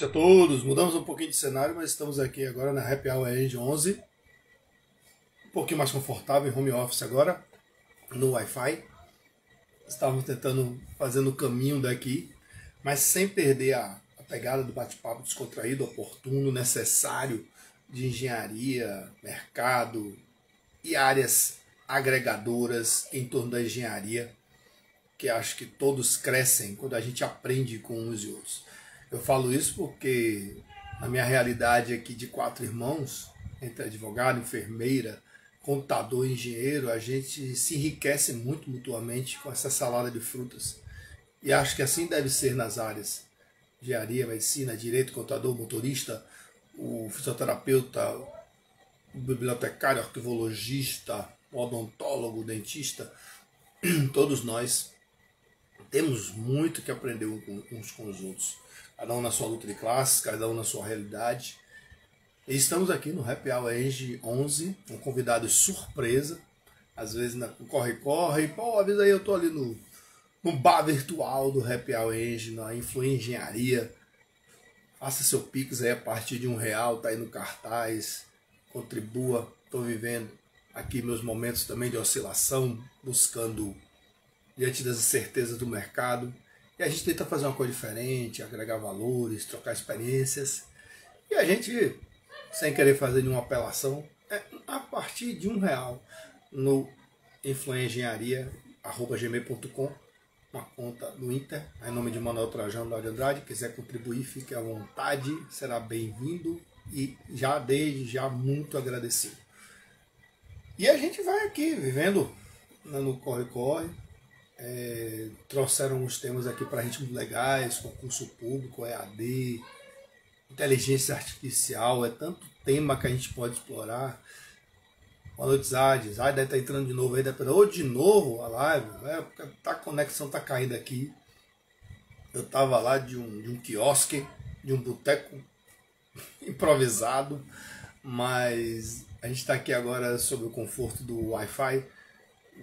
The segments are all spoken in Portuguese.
A todos, mudamos um pouquinho de cenário, mas estamos aqui agora na Happy Hour Eng 11, um pouquinho mais confortável em home office agora, no Wi-Fi. Estávamos tentando fazer o caminho daqui, mas sem perder a pegada do bate-papo descontraído, oportuno, necessário de engenharia, mercado e áreas agregadoras em torno da engenharia, que acho que todos crescem quando a gente aprende com uns e outros. Eu falo isso porque na minha realidade aqui de 4 irmãos, entre advogado, enfermeira, contador e engenheiro, a gente se enriquece muito mutuamente com essa salada de frutas. E acho que assim deve ser nas áreas engenharia, medicina, direito, contador, motorista, o fisioterapeuta, o bibliotecário, arquivologista, o odontólogo, o dentista. Todos nós temos muito que aprender uns com os outros. Cada um na sua luta de classes, cada um na sua realidade. E estamos aqui no Happy Hour Eng 11, um convidado surpresa. Às vezes no corre-corre, pô, avisa aí, eu tô ali no bar virtual do Happy Hour Eng, na Influenjaria. Faça seu pix aí a partir de R$1, tá aí no cartaz. Contribua, tô vivendo aqui meus momentos também de oscilação, buscando diante das incertezas do mercado. E a gente tenta fazer uma coisa diferente, agregar valores, trocar experiências. E a gente, sem querer fazer nenhuma apelação, a partir de R$1 no influenjaria@gmail.com, uma conta no Inter, em nome de Manuel Trajano Lá de Andrade. Quiser contribuir, fique à vontade, será bem-vindo e já desde já muito agradecido. E a gente vai aqui, vivendo no corre-corre. Trouxeram uns temas aqui para a gente muito legais, concurso público, EAD, inteligência artificial, é tanto tema que a gente pode explorar. Boa noite, Zades. Deve estar entrando de novo aí, ou de novo a live, a conexão está caindo aqui. Eu estava lá de um quiosque, de um boteco improvisado, mas a gente está aqui agora sobre o conforto do Wi-Fi,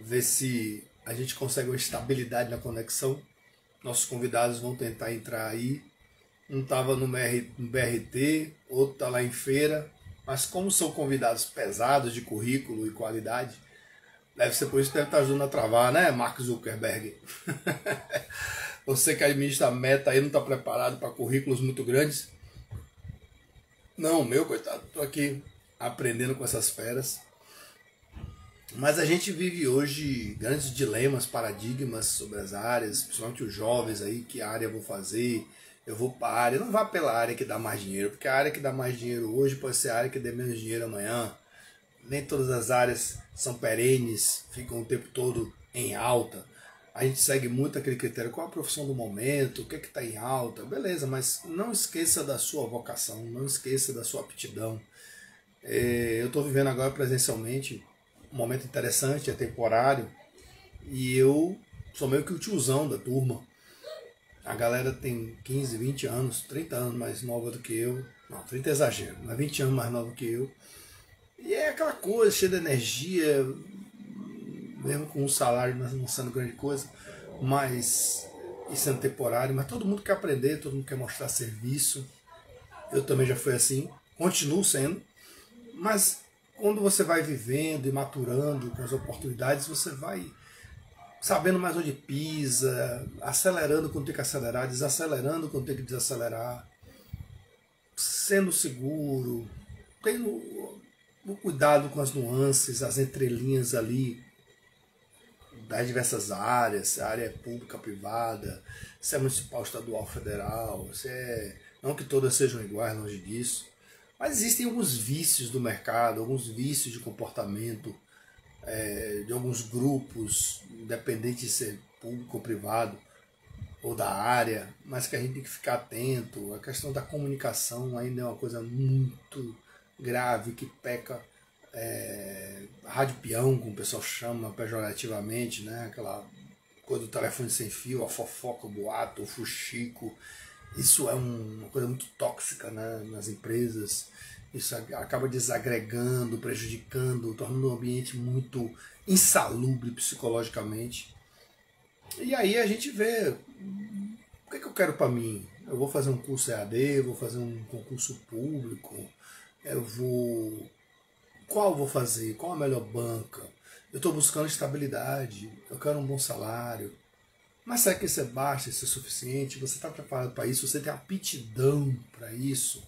ver se a gente consegue uma estabilidade na conexão. Nossos convidados vão tentar entrar aí. Um estava no BRT, outro está lá em feira. Mas como são convidados pesados de currículo e qualidade, deve ser por isso que deve estar ajudando a travar, né, Mark Zuckerberg? Você que administra a meta aí não está preparado para currículos muito grandes? Não, meu coitado, estou aqui aprendendo com essas feras. Mas a gente vive hoje grandes dilemas, paradigmas sobre as áreas, principalmente os jovens aí, que área eu vou fazer, eu vou para a área. Não vá pela área que dá mais dinheiro, porque a área que dá mais dinheiro hoje pode ser a área que dê menos dinheiro amanhã. Nem todas as áreas são perenes, ficam o tempo todo em alta. A gente segue muito aquele critério, qual a profissão do momento, o que está em alta, beleza, mas não esqueça da sua vocação, não esqueça da sua aptidão. Eu estou vivendo agora presencialmente um momento interessante, é temporário, e eu sou meio que o tiozão da turma. A galera tem 15, 20 anos, 30 anos mais nova do que eu. Não, 30 é exagero, mas 20 anos mais nova que eu. E é aquela coisa, cheia de energia, mesmo com um salário não sendo grande coisa, mas e sendo temporário, mas todo mundo quer aprender, todo mundo quer mostrar serviço. Eu também já fui assim, continuo sendo, mas quando você vai vivendo e maturando com as oportunidades, você vai sabendo mais onde pisa, acelerando quando tem que acelerar, desacelerando quando tem que desacelerar, sendo seguro, tendo o cuidado com as nuances, as entrelinhas ali das diversas áreas, se a área é pública, privada, se é municipal, estadual, federal, não que todas sejam iguais, longe disso. Mas existem alguns vícios do mercado, alguns vícios de comportamento, de alguns grupos, independente de ser público ou privado, ou da área, mas que a gente tem que ficar atento. A questão da comunicação ainda é uma coisa muito grave, que peca rádio peão, como o pessoal chama pejorativamente, né? Aquela coisa do telefone sem fio, a fofoca, o boato, o fuxico. Isso é uma coisa muito tóxica, né, nas empresas. Isso acaba desagregando, prejudicando, tornando o ambiente muito insalubre psicologicamente. E aí a gente vê, o que eu quero para mim? Eu vou fazer um curso EAD, eu vou fazer um concurso público, eu vou... Qual eu vou fazer? Qual a melhor banca? Eu estou buscando estabilidade, eu quero um bom salário. Mas será que isso é baixo, isso é suficiente? Você está preparado para isso? Você tem aptidão para isso?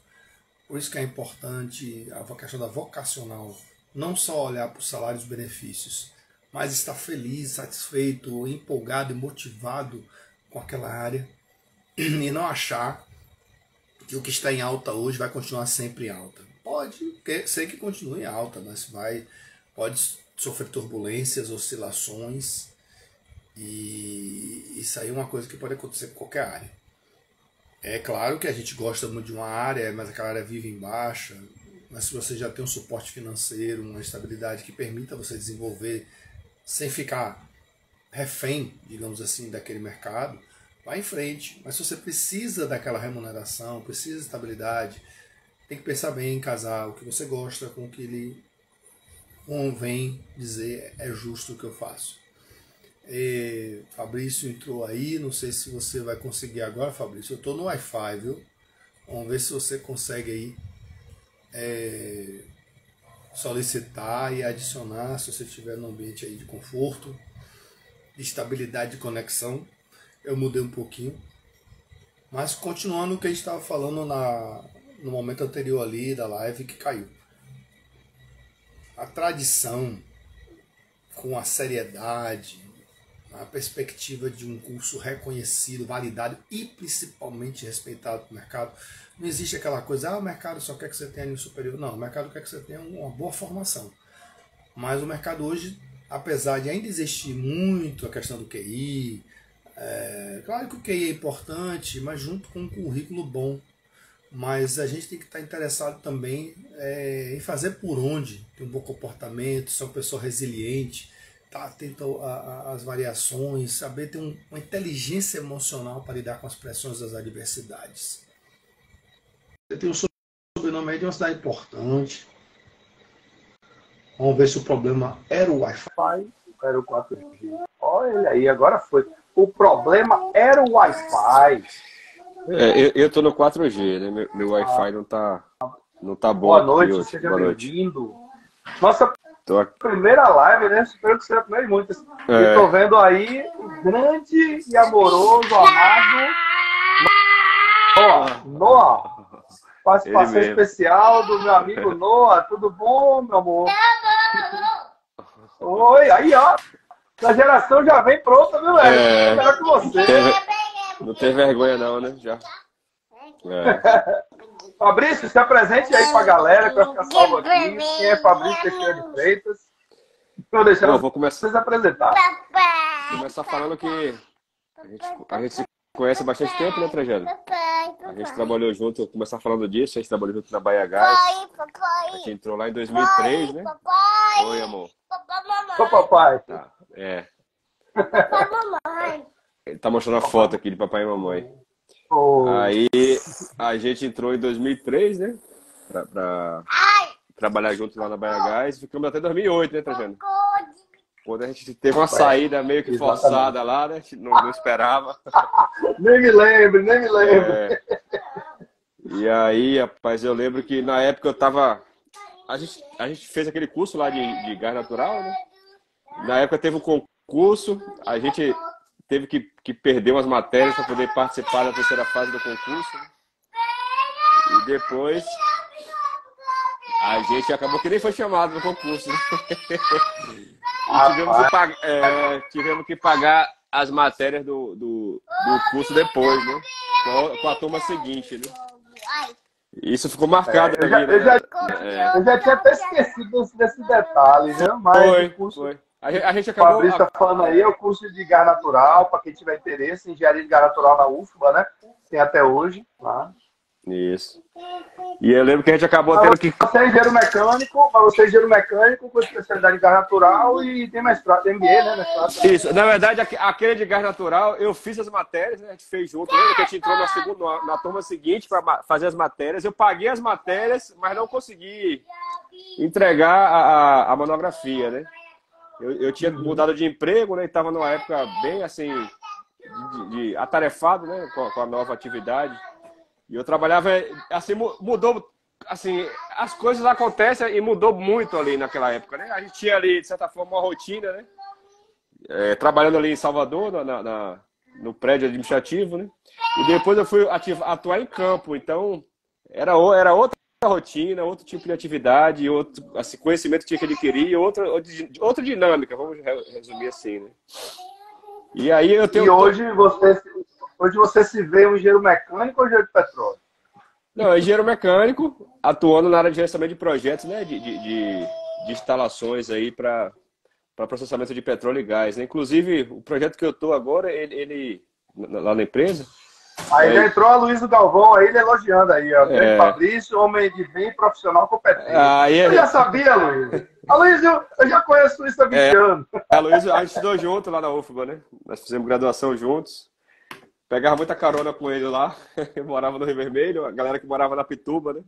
Por isso que é importante a questão da vocacional. Não só olhar para os salários e benefícios, mas estar feliz, satisfeito, empolgado e motivado com aquela área. E não achar que o que está em alta hoje vai continuar sempre em alta. Pode ser que continue em alta, mas pode sofrer turbulências, oscilações, e isso aí é uma coisa que pode acontecer com qualquer área. É claro que a gente gosta muito de uma área, mas aquela área vive em baixa, mas se você já tem um suporte financeiro, uma estabilidade que permita você desenvolver sem ficar refém, digamos assim, daquele mercado, vá em frente. Mas se você precisa daquela remuneração, precisa de estabilidade, tem que pensar bem em casar o que você gosta com o que lhe convém dizer é justo o que eu faço. Fabrício entrou aí, não sei se você vai conseguir agora, Fabrício. Eu estou no Wi-Fi, viu? Vamos ver se você consegue aí solicitar e adicionar, se você estiver num ambiente aí de conforto, de estabilidade de conexão. Eu mudei um pouquinho, mas continuando o que a gente estava falando no momento anterior ali da live que caiu. A tradição com a seriedade, a perspectiva de um curso reconhecido, validado e principalmente respeitado pelo mercado. Não existe aquela coisa, o mercado só quer que você tenha nível superior. Não, o mercado quer que você tenha uma boa formação. Mas o mercado hoje, apesar de ainda existir muito a questão do QI, claro que o QI é importante, mas junto com um currículo bom. Mas a gente tem que estar interessado também em fazer por onde, ter um bom comportamento, ser uma pessoa resiliente, estar atento às variações, saber ter uma inteligência emocional para lidar com as pressões das adversidades. Você tem um sobrenome aí de uma cidade importante. Vamos ver se o problema era o Wi-Fi. Era o 4G. Olha ele aí, agora foi. O problema era o Wi-Fi. Eu tô no 4G, né? Meu Wi-Fi não tá bom. Boa noite, hoje. seja bem-vindo. Nossa Tô... primeira live, né? Espero que seja a primeira de muitas. E tô vendo aí o grande e amoroso, amado Noah. Participação especial do meu amigo Noah. Tudo bom, meu amor? Oi, aí, ó. A geração já vem pronta, viu, velho? Melhor que você. Não tem vergonha, não, né? Já. Fabrício, se apresente aí pra galera, pra ficar salvo aqui. Quem é Fabrício Teixeira de Freitas? Vou deixar vou começar vocês apresentar. Começar falando que a gente se conhece há bastante tempo, né, Trajano? A gente trabalhou junto, começar falando disso, a gente trabalhou junto na Baia Gás. A gente entrou lá em 2003, né? Oi, amor. Ô, papai. Tá, Ele tá mostrando a foto aqui de papai e mamãe. Aí a gente entrou em 2003, né? Pra trabalhar junto lá na Baia Gás. Ficamos até 2008, né, Trajano? Quando a gente teve uma saída meio que forçada lá, né? A gente não esperava. Nem me lembro, nem me lembro. E aí, rapaz, eu lembro que na época eu tava... A gente fez aquele curso lá de gás natural, né? Na época teve um concurso, a gente teve que perder umas matérias para poder participar da terceira fase do concurso. Né? E depois a gente acabou que nem foi chamado no concurso. Né? Tivemos que pagar as matérias do curso depois, né? Com a turma seguinte, né? Isso ficou marcado ali, né? Eu já tinha até esquecido desse detalhe, né? Mas foi. A gente acabou... O Fabrício está falando aí, é o curso de gás natural, para quem tiver interesse em engenharia de gás natural na UFBA, né? Tem até hoje, lá. Isso. E eu lembro que a gente acabou tendo que... Você é engenheiro mecânico com especialidade em gás natural e tem mestrado, tem MBA, né? Mestrado. Isso. Na verdade, aquele de gás natural, eu fiz as matérias, né? A gente fez junto. Lembra que a gente entrou na turma seguinte para fazer as matérias. Eu paguei as matérias, mas não consegui entregar a monografia, né? Eu tinha mudado de emprego, né? E estava numa época bem assim, atarefado, né? Com a nova atividade. E eu trabalhava, assim, mudou, assim, as coisas acontecem e mudou muito ali naquela época, né? A gente tinha ali, de certa forma, uma rotina, né? Trabalhando ali em Salvador, no prédio administrativo, né? E depois eu fui atuar em campo, então era outra rotina, outro tipo de atividade, outro assim, conhecimento que tinha que adquirir, outra dinâmica, vamos resumir assim, né? E aí eu tenho... E hoje você se vê um engenheiro mecânico ou engenheiro de petróleo? Não, engenheiro mecânico, atuando na área de gerenciamento de projetos, né? De instalações aí para processamento de petróleo e gás, né? Inclusive, o projeto que eu estou agora, ele lá na empresa... Aí já entrou a Luiz do Galvão aí, ele elogiando aí, ó. Grande Fabrício, homem de bem, profissional competente. Eu já sabia, Luiz. A Luiz, eu já conheço isso há 20 anos. A Luiz, a gente estudou junto lá na UFBA, né? Nós fizemos graduação juntos. Pegava muita carona com ele lá. Eu morava no Rio Vermelho, a galera que morava na Pituba, né?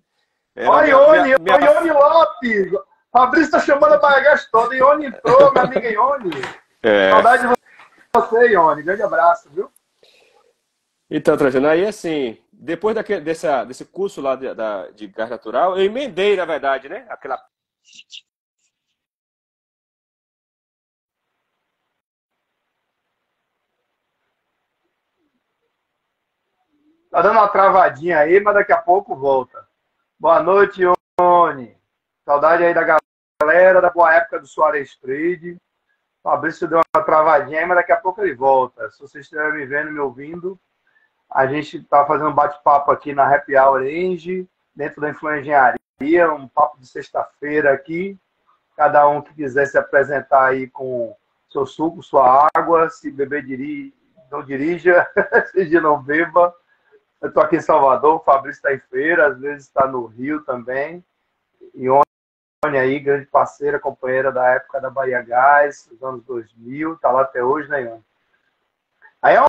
Olha, Ione Lopes! Fabrício tá chamando a Baiagás toda. Ione entrou, minha amiga Ione. Saudade de você, Ione. Grande abraço, viu? Então, Trajano, aí assim, depois desse curso lá de gás natural, eu emendei, na verdade, né? Aquela... Tá dando uma travadinha aí, mas daqui a pouco volta. Boa noite, Ione. Saudade aí da galera, da boa época do Soares Trade. Fabrício deu uma travadinha aí, mas daqui a pouco ele volta. Se vocês estiverem me vendo, me ouvindo, a gente está fazendo um bate-papo aqui na Happy Hour Engie, dentro da Influência Engenharia, um papo de sexta-feira aqui. Cada um que quiser se apresentar aí com seu suco, sua água, se beber não dirija, se não beba. Eu estou aqui em Salvador, o Fabrício está em feira, às vezes está no Rio também. Ione aí, grande parceira, companheira da época da Bahia Gás, dos anos 2000, está lá até hoje, né, Ione? Aí é uma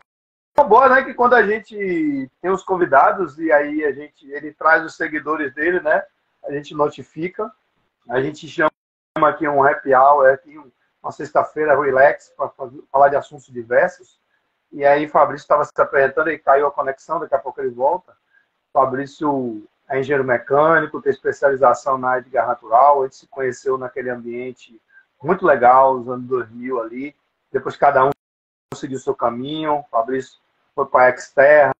boa, né, que quando a gente tem os convidados e aí ele traz os seguidores dele, né, a gente notifica, a gente chama aqui um happy hour, aqui uma sexta-feira relax, para falar de assuntos diversos. E aí Fabrício estava se apresentando e caiu a conexão, daqui a pouco ele volta. Fabrício é engenheiro mecânico, tem especialização na área de gás natural, a gente se conheceu naquele ambiente muito legal, nos anos 2000 ali. Depois cada um seguiu o seu caminho, Fabrício foi para a Exterra,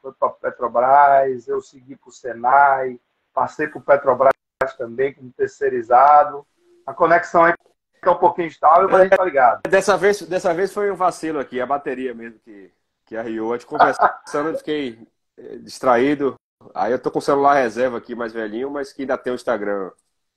foi para a Petrobras, eu segui para o Senai, passei para o Petrobras também como terceirizado. A conexão é um pouquinho instável, mas a gente tá ligado. Dessa vez foi um vacilo aqui, a bateria mesmo que arriou. A gente conversando, eu fiquei distraído. Aí eu tô com o celular reserva aqui, mais velhinho, mas que ainda tem o Instagram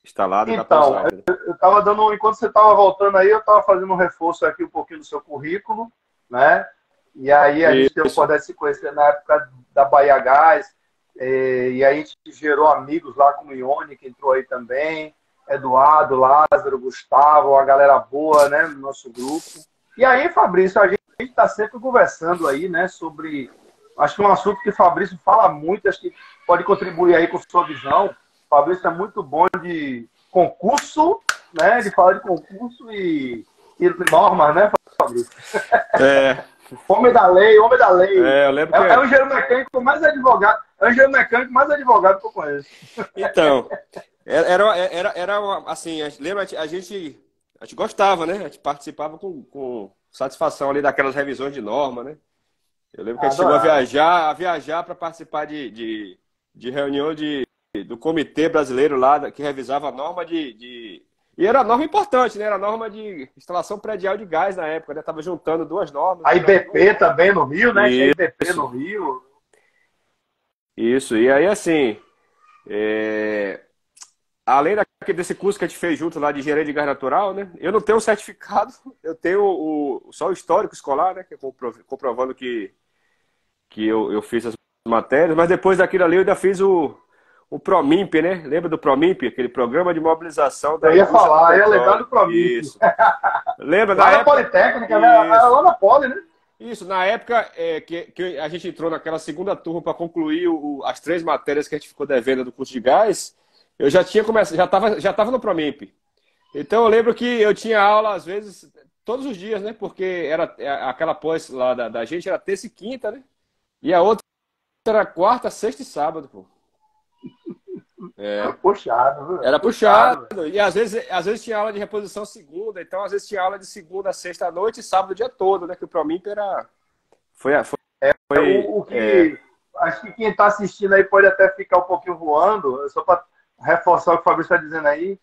instalado. Então, eu tava dando, enquanto você tava voltando aí, eu tava fazendo um reforço aqui um pouquinho do seu currículo, né? E aí a gente pudesse se conhecer na época da Bahia Gás, e aí a gente gerou amigos lá como o Ione, que entrou aí também, Eduardo, Lázaro, Gustavo, a galera boa, né, no nosso grupo. E aí, Fabrício, a gente está sempre conversando aí, né, sobre, acho que um assunto que o Fabrício fala muito, acho que pode contribuir aí com sua visão. O Fabrício é muito bom de concurso, né, de falar de concurso e normas, né, Fabrício? Homem da lei, homem da lei. Eu lembro que... É o engenheiro mecânico mais advogado. É o engenheiro mecânico mais advogado que eu conheço. Então, era assim, lembra, a gente gostava, né? A gente participava com satisfação ali daquelas revisões de norma, né? Eu lembro que a gente chegou a viajar para participar de reunião do Comitê Brasileiro lá, que revisava a norma E era norma importante, né? Era norma de instalação predial de gás na época, né? Tava juntando duas normas. A IBP também no Rio, né? Tinha IBP no Rio. Isso, e aí assim, além desse curso que a gente fez junto lá de engenharia de gás natural, né? Eu não tenho o certificado, eu tenho só o histórico escolar, né? Que é comprovando que eu fiz as matérias, mas depois daquilo ali eu ainda fiz o PROMIMP, né? Lembra do PROMIMP? Aquele programa de mobilização da indústria. Eu ia falar, eu ia lembrar do PROMIMP. Isso. Lembra lá na Politécnica, né? Era lá na Poli, né? Isso, na época que a gente entrou naquela segunda turma para concluir as 3 matérias que a gente ficou devendo do curso de gás, eu já tinha começado, já estava no PROMIMP. Então eu lembro que eu tinha aula, às vezes, todos os dias, né? Porque aquela pós lá da gente era terça e quinta, né? E a outra era quarta, sexta e sábado, pô. Puxado, viu? Era puxado. E às vezes tinha aula de reposição segunda, então às vezes tinha aula de segunda a sexta à noite e sábado o dia todo, né? Que o Promimp era. O que. Acho que quem está assistindo aí pode até ficar um pouquinho voando, só para reforçar o que o Fabrício está dizendo aí.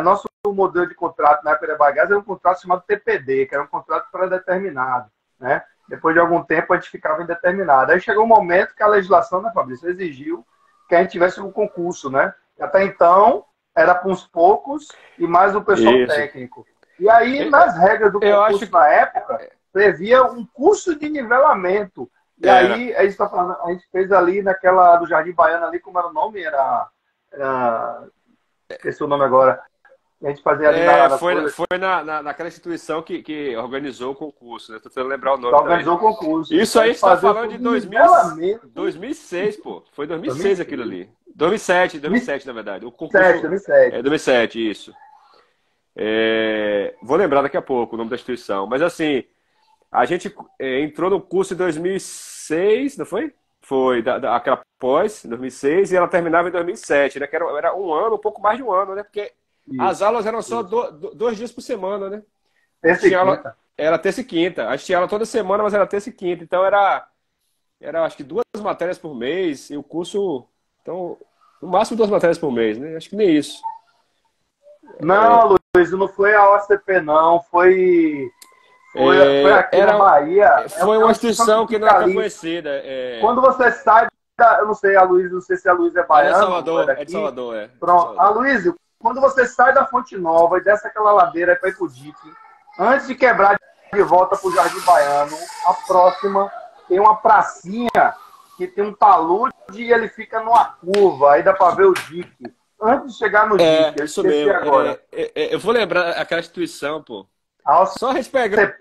Nosso modelo de contrato na época da Bagasse era um contrato chamado TPD, que era um contrato pré-determinado, né? Depois de algum tempo a gente ficava indeterminado. Aí chegou um momento que a legislação, né, Fabrício, exigiu que a gente tivesse um concurso, né? Até então era para uns poucos e mais o pessoal técnico. E aí, nas regras do concurso na época, previa um curso de nivelamento. E aí, a gente fez ali naquela do Jardim Baiano ali, como era o nome? Esqueci o nome agora. A gente fazia ali foi naquela instituição que organizou o concurso, né? Tô tentando lembrar o nome. Organizou o concurso. Isso aí está falando de 2006, pô. Foi 2006 aquilo ali. 2007, na verdade. O concurso 2007. 2007, isso. Vou lembrar daqui a pouco o nome da instituição. Mas assim, a gente entrou no curso em 2006, não foi? Foi aquela pós, em 2006, e ela terminava em 2007, né? Que era um ano, um pouco mais de um ano, né? Porque as aulas eram só 2 dias por semana, né? Terça e quinta. Era terça e quinta. A gente tinha aula toda semana, mas era terça e quinta. Então era acho que 2 matérias por mês, e o curso. Então, no máximo 2 matérias por mês, né? Acho que nem isso. Não, Luiz, não foi a OCP, não. Foi aqui na Bahia. Foi uma instituição que não é tão conhecida. Quando você sai eu não sei se a Luiz é baiana. É de Salvador, Pronto. A Luiz, quando você sai da Fonte Nova e desce aquela ladeira para ir pro DIC, antes de quebrar de volta pro Jardim Baiano, a próxima tem uma pracinha que tem um talude e ele fica numa curva. Aí dá para ver o DIC. Antes de chegar no DIC, eu esqueci agora. Eu vou lembrar aquela instituição, pô. Só a gente pegando.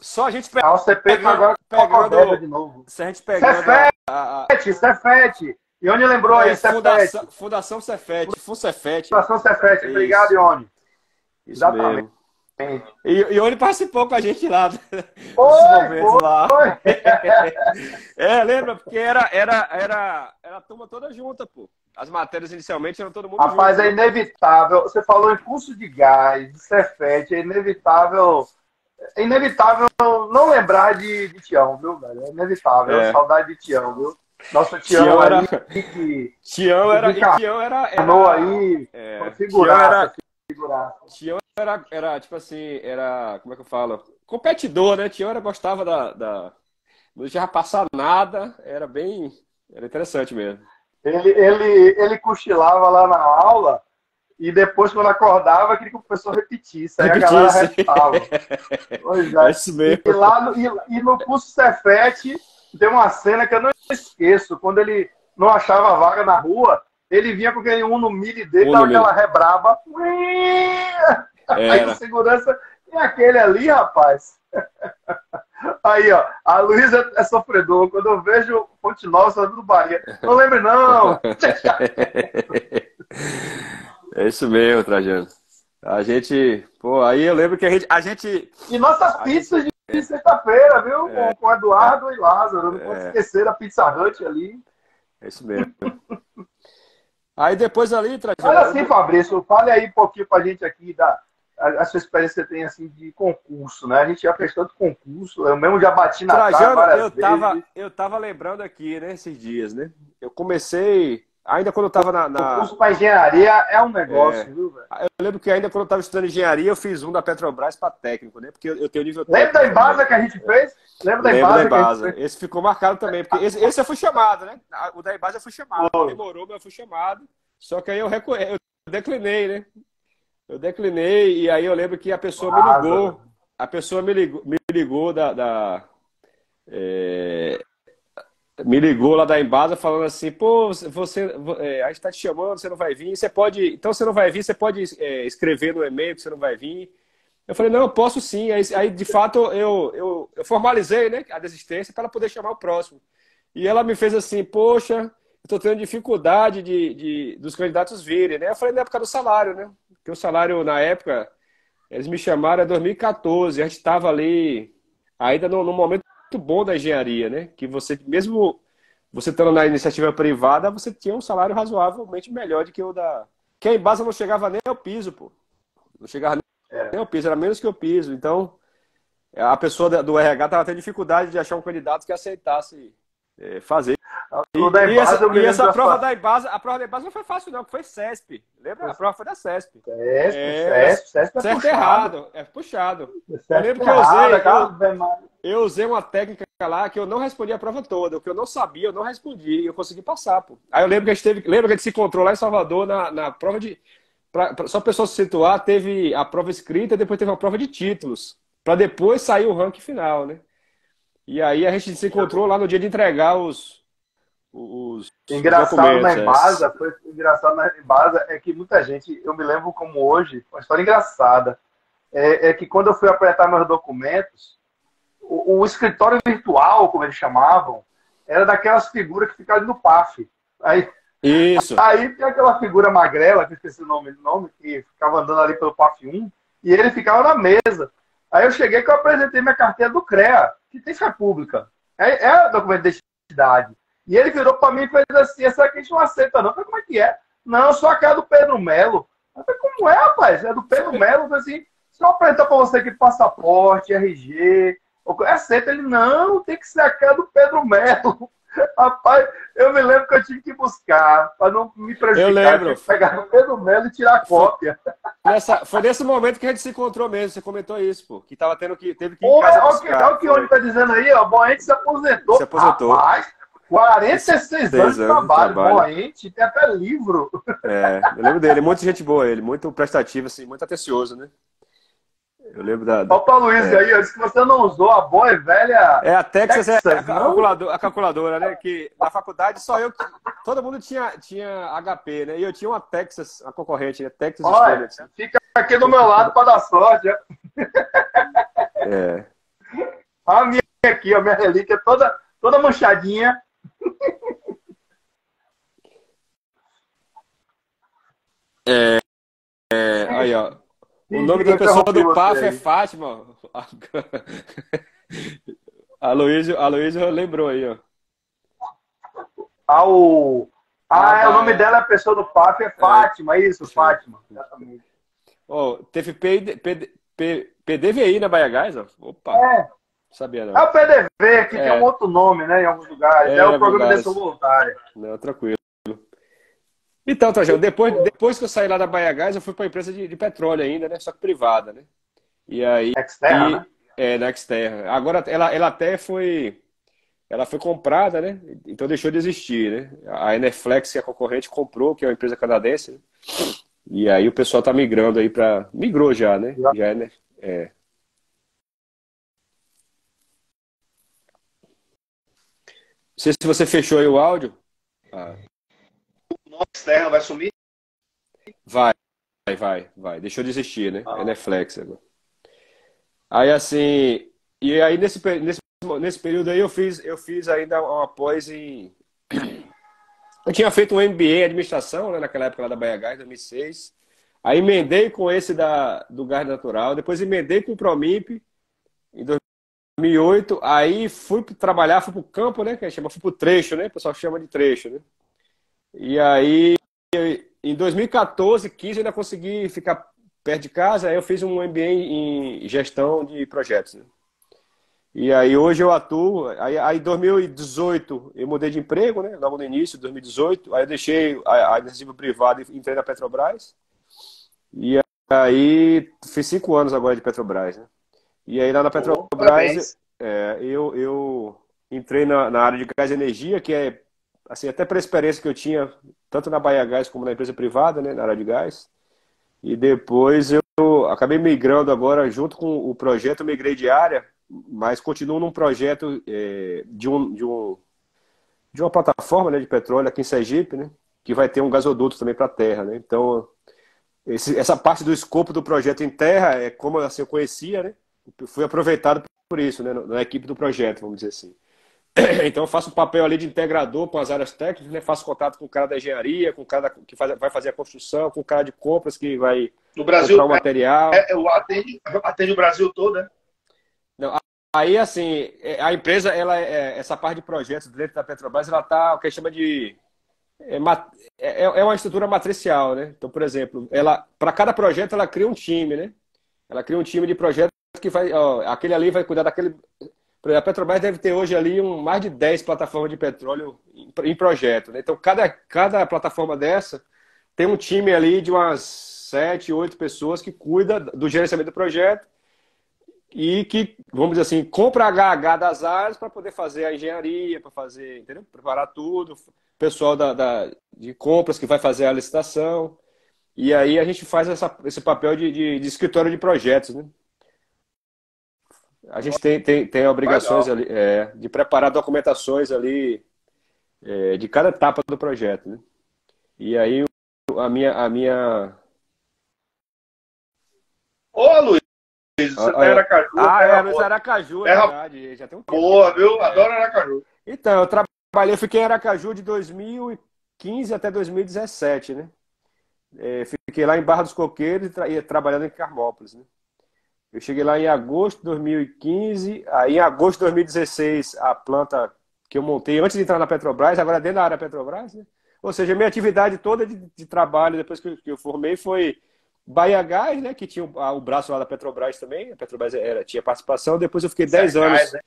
Só a gente pegando. A OCP agora pegando de novo. Se a gente pegando. Cefete. Ione lembrou aí, Cefete. Fundação Cefete. Funcefete. Fundação Cefete. Obrigado, Ione. Exatamente. E Ione participou com a gente lá. Foi. Lembra? Porque era a turma toda junta, pô. As matérias inicialmente eram todo mundo junto. Rapaz, é inevitável. Você falou em curso de gás, de Cefete, é inevitável não lembrar de Tião, viu, velho? É inevitável. Saudade de Tião, viu? Nossa, Tião era. Tião era aí. Figuraça. Tião era, tipo assim, como é que eu falo? Competidor, né? Tião gostava não deixava passar nada, era interessante mesmo. Ele cochilava lá na aula e depois, quando acordava, queria que o professor repetisse. Aí a galera repetava. Pois é. Isso mesmo. E no curso Cefete, tem uma cena que eu não esqueço. Quando ele não achava vaga na rua, ele vinha com aquele Uno Mille dele, dava aquela rebraba. Aí o segurança, e aquele ali, rapaz. Aí, ó, a Luísa é sofredor. Quando eu vejo Fonte Nova, sou do Bahia. Não lembro, não. É isso mesmo, Trajano. A gente, pô, aí eu lembro que a gente... E nossas pizzas de sexta-feira, viu? Com Eduardo e Lázaro. Não pode esquecer da Pizza Hut ali. É isso mesmo. Aí depois ali, Trajano... Olha assim, Fabrício, fale aí um pouquinho pra gente aqui a sua experiência que você tem assim de concurso, né? A gente já fez tanto concurso, eu mesmo já bati na Trajano, várias vezes. Eu tava lembrando aqui, né, esses dias, né? Eu comecei, ainda quando eu tava O curso para engenharia é um negócio, viu, velho? Eu lembro que ainda quando eu tava estudando engenharia, eu fiz um da Petrobras para técnico, né? Porque eu tenho nível técnico. Lembra da Embasa que a gente fez? Lembra da Embasa? Esse ficou marcado também, porque esse eu fui chamado, né? O da Embasa eu fui chamado. Demorou, mas eu fui chamado. Só que aí eu declinei, né? Eu declinei e aí eu lembro que a pessoa me ligou. A pessoa me ligou me ligou lá da Embasa falando assim, pô, a gente tá te chamando, você não vai vir, então você não vai vir, você pode escrever no e-mail que você não vai vir. Eu falei, não, eu posso sim. Aí de fato, eu formalizei, né, a desistência para ela poder chamar o próximo. E ela me fez assim, poxa, eu tô tendo dificuldade dos candidatos virem, né? Eu falei, na época do salário, né? Porque o salário, na época, eles me chamaram em 2014, a gente estava ali ainda no momento muito bom da engenharia, né? Que você, mesmo você estando na iniciativa privada, você tinha um salário razoavelmente melhor do que o da... Que a Embasa não chegava nem ao piso, pô. Não chegava nem ao piso, era menos que o piso. Então, a pessoa do RH estava tendo dificuldade de achar um candidato que aceitasse fazer. E essa prova da Embasa, a prova da Embasa não foi fácil, não, foi CESP. Lembra? A prova foi da CESP. CESP certo e errado. É puxado. Eu lembro que eu usei uma técnica lá que eu não respondi a prova toda. O que eu não sabia, eu não respondi. E eu consegui passar, pô. Aí eu lembro que lembra que a gente se encontrou lá em Salvador na prova de... só a pessoa se situar, teve a prova escrita e depois teve uma prova de títulos. Para depois sair o ranking final, né? E aí a gente se encontrou lá no dia de entregar os engraçado na Embasa, engraçado na Embasa é que muita gente, eu me lembro como hoje, uma história engraçada, é que quando eu fui apresentar meus documentos, o escritório virtual, como eles chamavam, era daquelas figuras que ficavam no PAF. Aí tem aquela figura magrela, que eu esqueci o nome, que ficava andando ali pelo PAF 1, e ele ficava na mesa. Aí eu cheguei que eu apresentei minha carteira do CREA, que tem fé pública. É documento de identidade. E ele virou para mim e fez assim, essa aqui a gente não aceita não. Eu falei, como é que é? Não, eu sou a cara do Pedro Melo. Eu falei, como é, rapaz? É do Pedro Melo. Eu falei assim, se eu apresentar para você aqui passaporte, RG, aceita. Ele, não, tem que ser a cara do Pedro Melo. Rapaz, eu me lembro que eu tive que buscar, para não me prejudicar. Eu lembro. Eu pegar o Pedro Melo e tirar a cópia. Foi nesse momento que a gente se encontrou mesmo, você comentou isso, pô. Que teve que ir em casa buscar. Olha o que o Oni tá dizendo aí, ó. Boente se aposentou. Se aposentou. Rapaz, 46 anos de trabalho. Boente, tem até livro. Eu lembro dele, muito gente boa ele, muito prestativo, assim, muito atencioso, né? Eu lembro da... Olha o Paulo Luiz aí, eu disse que você não usou a boa e velha... a Texas a calculadora, né? Que na faculdade só eu... Todo mundo tinha HP, né? E eu tinha uma Texas, a concorrente, né? Texas Olha, Student. Fica aqui do meu lado para dar sorte. A minha aqui, a minha relíquia toda manchadinha. Aí, ó. O nome da pessoa do PAF é Fátima. A Luísa lembrou aí, ó. O nome dela, a pessoa do PAF é Fátima, isso, Fátima. Exatamente. Teve PDVI na Baia Gás, ó. Opa. Sabia não. É o PDV, que tem um outro nome, né, em alguns lugares. É o programa de ação voluntária. Não, tranquilo. Então, Trajano, depois que eu saí lá da Baia Gás, eu fui para a empresa de petróleo ainda, né? Só que privada, né? E aí... Externa, né? Na Externa. Agora, ela até foi... Ela foi comprada, né? Então deixou de existir, né? A Enerflex, que é a concorrente, comprou, que é uma empresa canadense. Né? E aí o pessoal tá migrando aí para... Migrou já, né? Já né? Não sei se você fechou aí o áudio. O Externa vai sumir? Vai. Deixou de existir, né? Enerflex agora. Aí assim... E aí nesse período aí eu fiz ainda uma pós em... Eu tinha feito um MBA em administração, né, naquela época lá da Baia Gás, 2006. Aí emendei com esse do Gás Natural, depois emendei com o Promimp em 2008. Aí fui trabalhar, fui pro campo, né, que a gente chama, fui pro trecho, né, o pessoal chama de trecho, né. E aí em 2014, 15 eu ainda consegui ficar perto de casa, aí eu fiz um MBA em gestão de projetos, né? E aí hoje eu atuo, aí em 2018 eu mudei de emprego, né? Logo no início de 2018, aí eu deixei a iniciativa privada e entrei na Petrobras. E aí fiz 5 anos agora de Petrobras, né? E aí lá na Petrobras eu entrei na área de gás e energia, que é, assim, até pela experiência que eu tinha, tanto na Baia Gás como na empresa privada, né? Na área de gás. E depois eu acabei migrando agora, junto com o projeto, eu migrei de área, mas continuo num projeto de uma plataforma, né, de petróleo aqui em Sergipe, né, que vai ter um gasoduto também para a terra, né? Então, essa parte do escopo do projeto em terra é como assim, eu conhecia, né? Fui aproveitado por isso, né, na equipe do projeto, vamos dizer assim. Então, eu faço um papel ali de integrador com as áreas técnicas, né? Faço contato com o cara da engenharia, com o cara que vai fazer a construção, com o cara de compras que vai no Brasil, comprar o material. Atende o Brasil todo, né? Não, Aí, assim, a empresa, essa parte de projetos dentro da Petrobras, ela está, o que chama de é uma estrutura matricial, né? Então, por exemplo, ela para cada projeto ela cria um time, né? Ela cria um time de projetos que vai, ó, aquele ali vai cuidar daquele. Por exemplo, a Petrobras deve ter hoje ali mais de 10 plataformas de petróleo em projeto, né? Então, cada plataforma dessa tem um time ali de umas 7, 8 pessoas que cuida do gerenciamento do projeto e que, vamos dizer assim, compra HH das áreas para poder fazer a engenharia, para fazer, entendeu? Preparar tudo, o pessoal de compras que vai fazer a licitação. E aí a gente faz esse papel de escritório de projetos, né? A gente tem obrigações Legal. ali, de preparar documentações ali, de cada etapa do projeto, né? E aí a minha. Ô, Luiz, você tá em Olha, Aracaju, terra Luiz boa. Aracaju, é Terra verdade. Já tem um tempo que eu boa, moro viu? aqui. Adoro Aracaju. Então, eu fiquei em Aracaju de 2015 até 2017, né? Fiquei lá em Barra dos Coqueiros e trabalhando em Carmópolis, né? Eu cheguei lá em agosto de 2015, aí em agosto de 2016 a planta que eu montei antes de entrar na Petrobras, agora dentro da área Petrobras, né? Ou seja, minha atividade toda de trabalho depois que eu formei foi Bahia Gás, né? Que tinha o braço lá da Petrobras também, a Petrobras tinha participação, depois eu fiquei 10 Sergás, anos,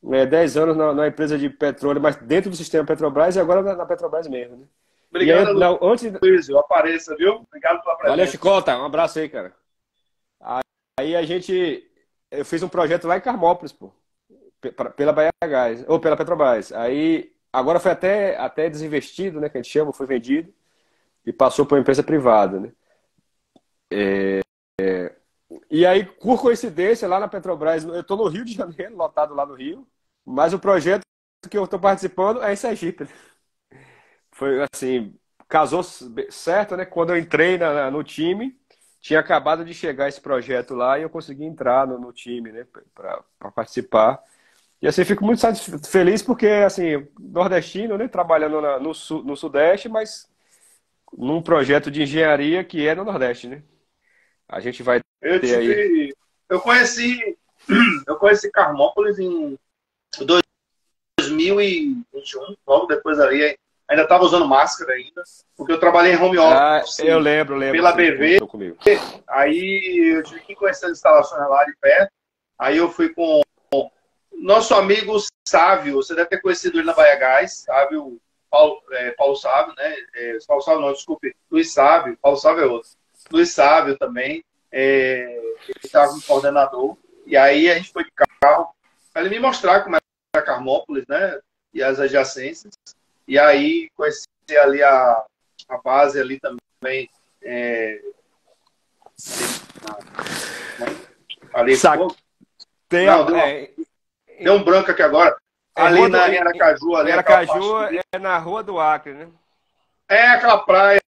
né? 10 anos na empresa de petróleo, mas dentro do sistema Petrobras e agora na Petrobras mesmo, né? E aí, Obrigado, antes. Luiz. Eu apareça, viu? Obrigado pela Valeu, presença. Chicota, um abraço aí, cara. Aí eu fiz um projeto lá em Carmópolis, pô, pela Bahia Gás, ou pela Petrobras. Aí, agora foi até desinvestido, né, que a gente chama, foi vendido e passou para uma empresa privada, né? E aí, por coincidência, lá na Petrobras, eu estou no Rio de Janeiro, lotado lá no Rio, mas o projeto que eu estou participando é em Sergipe, né? Foi assim, casou certo, né? Quando eu entrei no time, tinha acabado de chegar esse projeto lá e eu consegui entrar no time, né, para participar. E assim, fico muito feliz porque, assim, nordestino, né, trabalhando no Sudeste, mas num projeto de engenharia que é no Nordeste, né? A gente vai Eu ter aí. tive. Eu conheci. Eu conheci Carmópolis em 2021, logo depois ali. Ainda estava usando máscara ainda, porque eu trabalhei em home Ah, office eu lembro, pela você BV. comentou comigo. Aí eu tive que conhecer as instalações lá de perto. Aí eu fui com nosso amigo Sávio. Você deve ter conhecido ele na Baia Gás, Sávio, Paulo Sávio, né? Paulo Sávio não, desculpe. Luiz Sávio, Paulo Sávio é outro. Luiz Sávio também. Ele estava como coordenador. E aí a gente foi de carro para ele me mostrar como era Carmópolis, né? E as adjacências. E aí conheci ali a base ali também. Ali, Saque. Tem não, deu um branco aqui agora. Ali em Aracaju, ali em aquela Aracaju parte. é na Rua do Acre, né? É aquela praia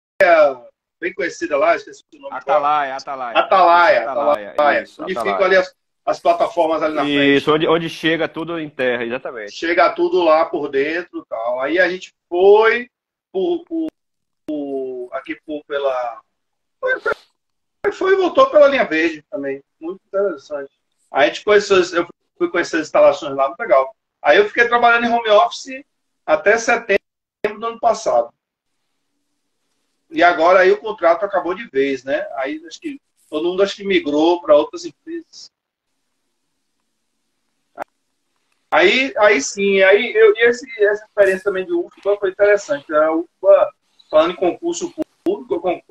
bem conhecida lá, esqueci o nome agora. Atalaia. Atalaia. Isso, Onde Atalaia. ficam ali as plataformas ali na frente. Isso, onde chega tudo em terra, exatamente. Chega tudo lá por dentro e tal. Aí a gente foi aqui pela. Foi e voltou pela linha verde também. Muito interessante. Aí a gente conheceu, eu fui conhecer as instalações lá, muito legal. Aí eu fiquei trabalhando em home office até setembro do ano passado. E agora aí o contrato acabou de vez, né? Aí acho que todo mundo migrou para outras empresas. Aí sim, essa experiência também de UFBA foi interessante. A UFBA, falando em concurso público,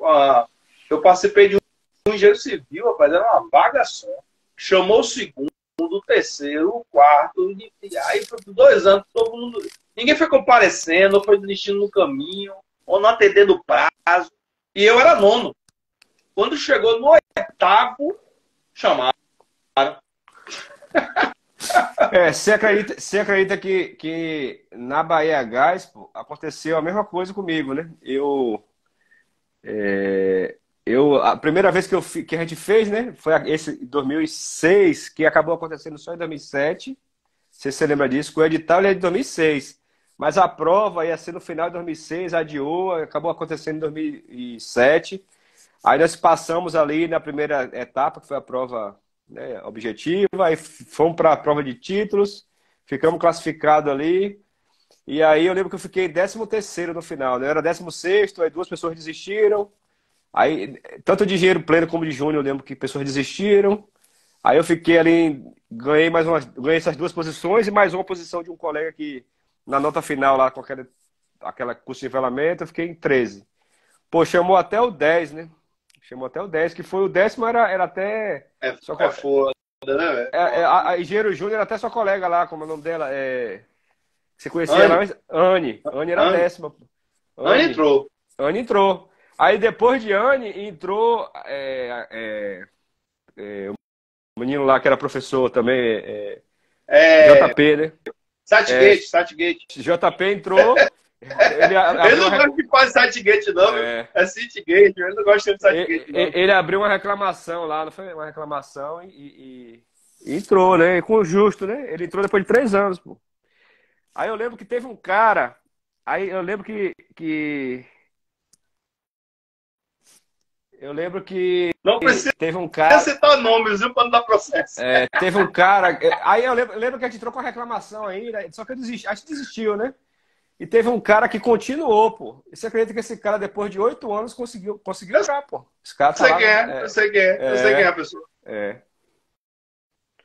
eu participei de um engenheiro civil, rapaz, era uma vaga só. Chamou o segundo, o terceiro, o quarto, e aí foi por 2 anos, todo mundo. Ninguém foi comparecendo, ou foi desistindo no caminho, ou não atendendo o prazo. E eu era nono. Quando chegou no 8º, chamaram. Você acredita que na Bahia Gás, pô, aconteceu a mesma coisa comigo, né? A primeira vez que a gente fez, né? Foi esse 2006, que acabou acontecendo só em 2007. Não sei se você lembra disso, que o edital ele é de 2006. Mas a prova ia ser no final de 2006, adiou, acabou acontecendo em 2007. Aí nós passamos ali na primeira etapa, que foi a prova né, objetiva, aí fomos para a prova de títulos, ficamos classificados ali, e aí eu lembro que eu fiquei 13º no final, né? Eu era 16º, aí duas pessoas desistiram, aí tanto de engenheiro pleno como de júnior eu lembro que pessoas desistiram, aí eu fiquei ali, ganhei essas duas posições e mais uma posição de um colega que na nota final lá com aquela curso de nivelamento eu fiquei em 13. Pô, chamou até o 10, né? Chamou até o 10, que foi o 10º, era até. É foda, né, velho? A Engenheiro Júnior era até sua colega lá, como é o nome dela? Você conhecia ela Anne, antes? Anne. Anne era a Anne, 10ª. Pô. Anne Anne. entrou. Anne entrou. Aí depois de Anne entrou o menino lá que era professor também, É, JP, né? É, Satgate. JP entrou. Ele Ele abriu não gosta de falar Satgate, não, viu? é, É Citygate, ele não gosta de Satgate, não. ele abriu uma reclamação lá, não foi uma reclamação e entrou, né? Com justo, né? Ele entrou depois de 3 anos, pô. Aí eu lembro que teve um cara, aí eu lembro que eu lembro que Não precisa teve um cara, citar nomes, viu, para não dar processo. teve um cara, aí eu lembro que a gente entrou com a reclamação ainda, só que eu desisti, a gente desistiu, né? E teve um cara que continuou, pô. E você acredita que esse cara, depois de 8 anos, conseguiu entrar, pô. Esse cara Eu tá sei lá, quem é, né? eu sei quem é, eu sei quem é a pessoa. É.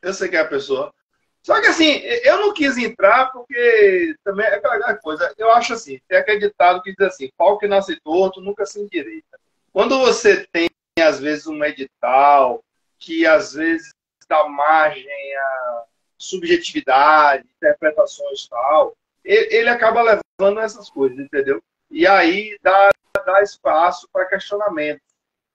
Eu sei quem é a pessoa. Só que assim, eu não quis entrar porque também é aquela coisa. Eu acho assim, tem aquele ditado que diz assim, pau que nasce torto nunca se endireita. Quando você tem, às vezes, um edital que, às vezes, dá margem a subjetividade, interpretações e tal, ele acaba levando essas coisas, entendeu? E aí dá espaço para questionamento.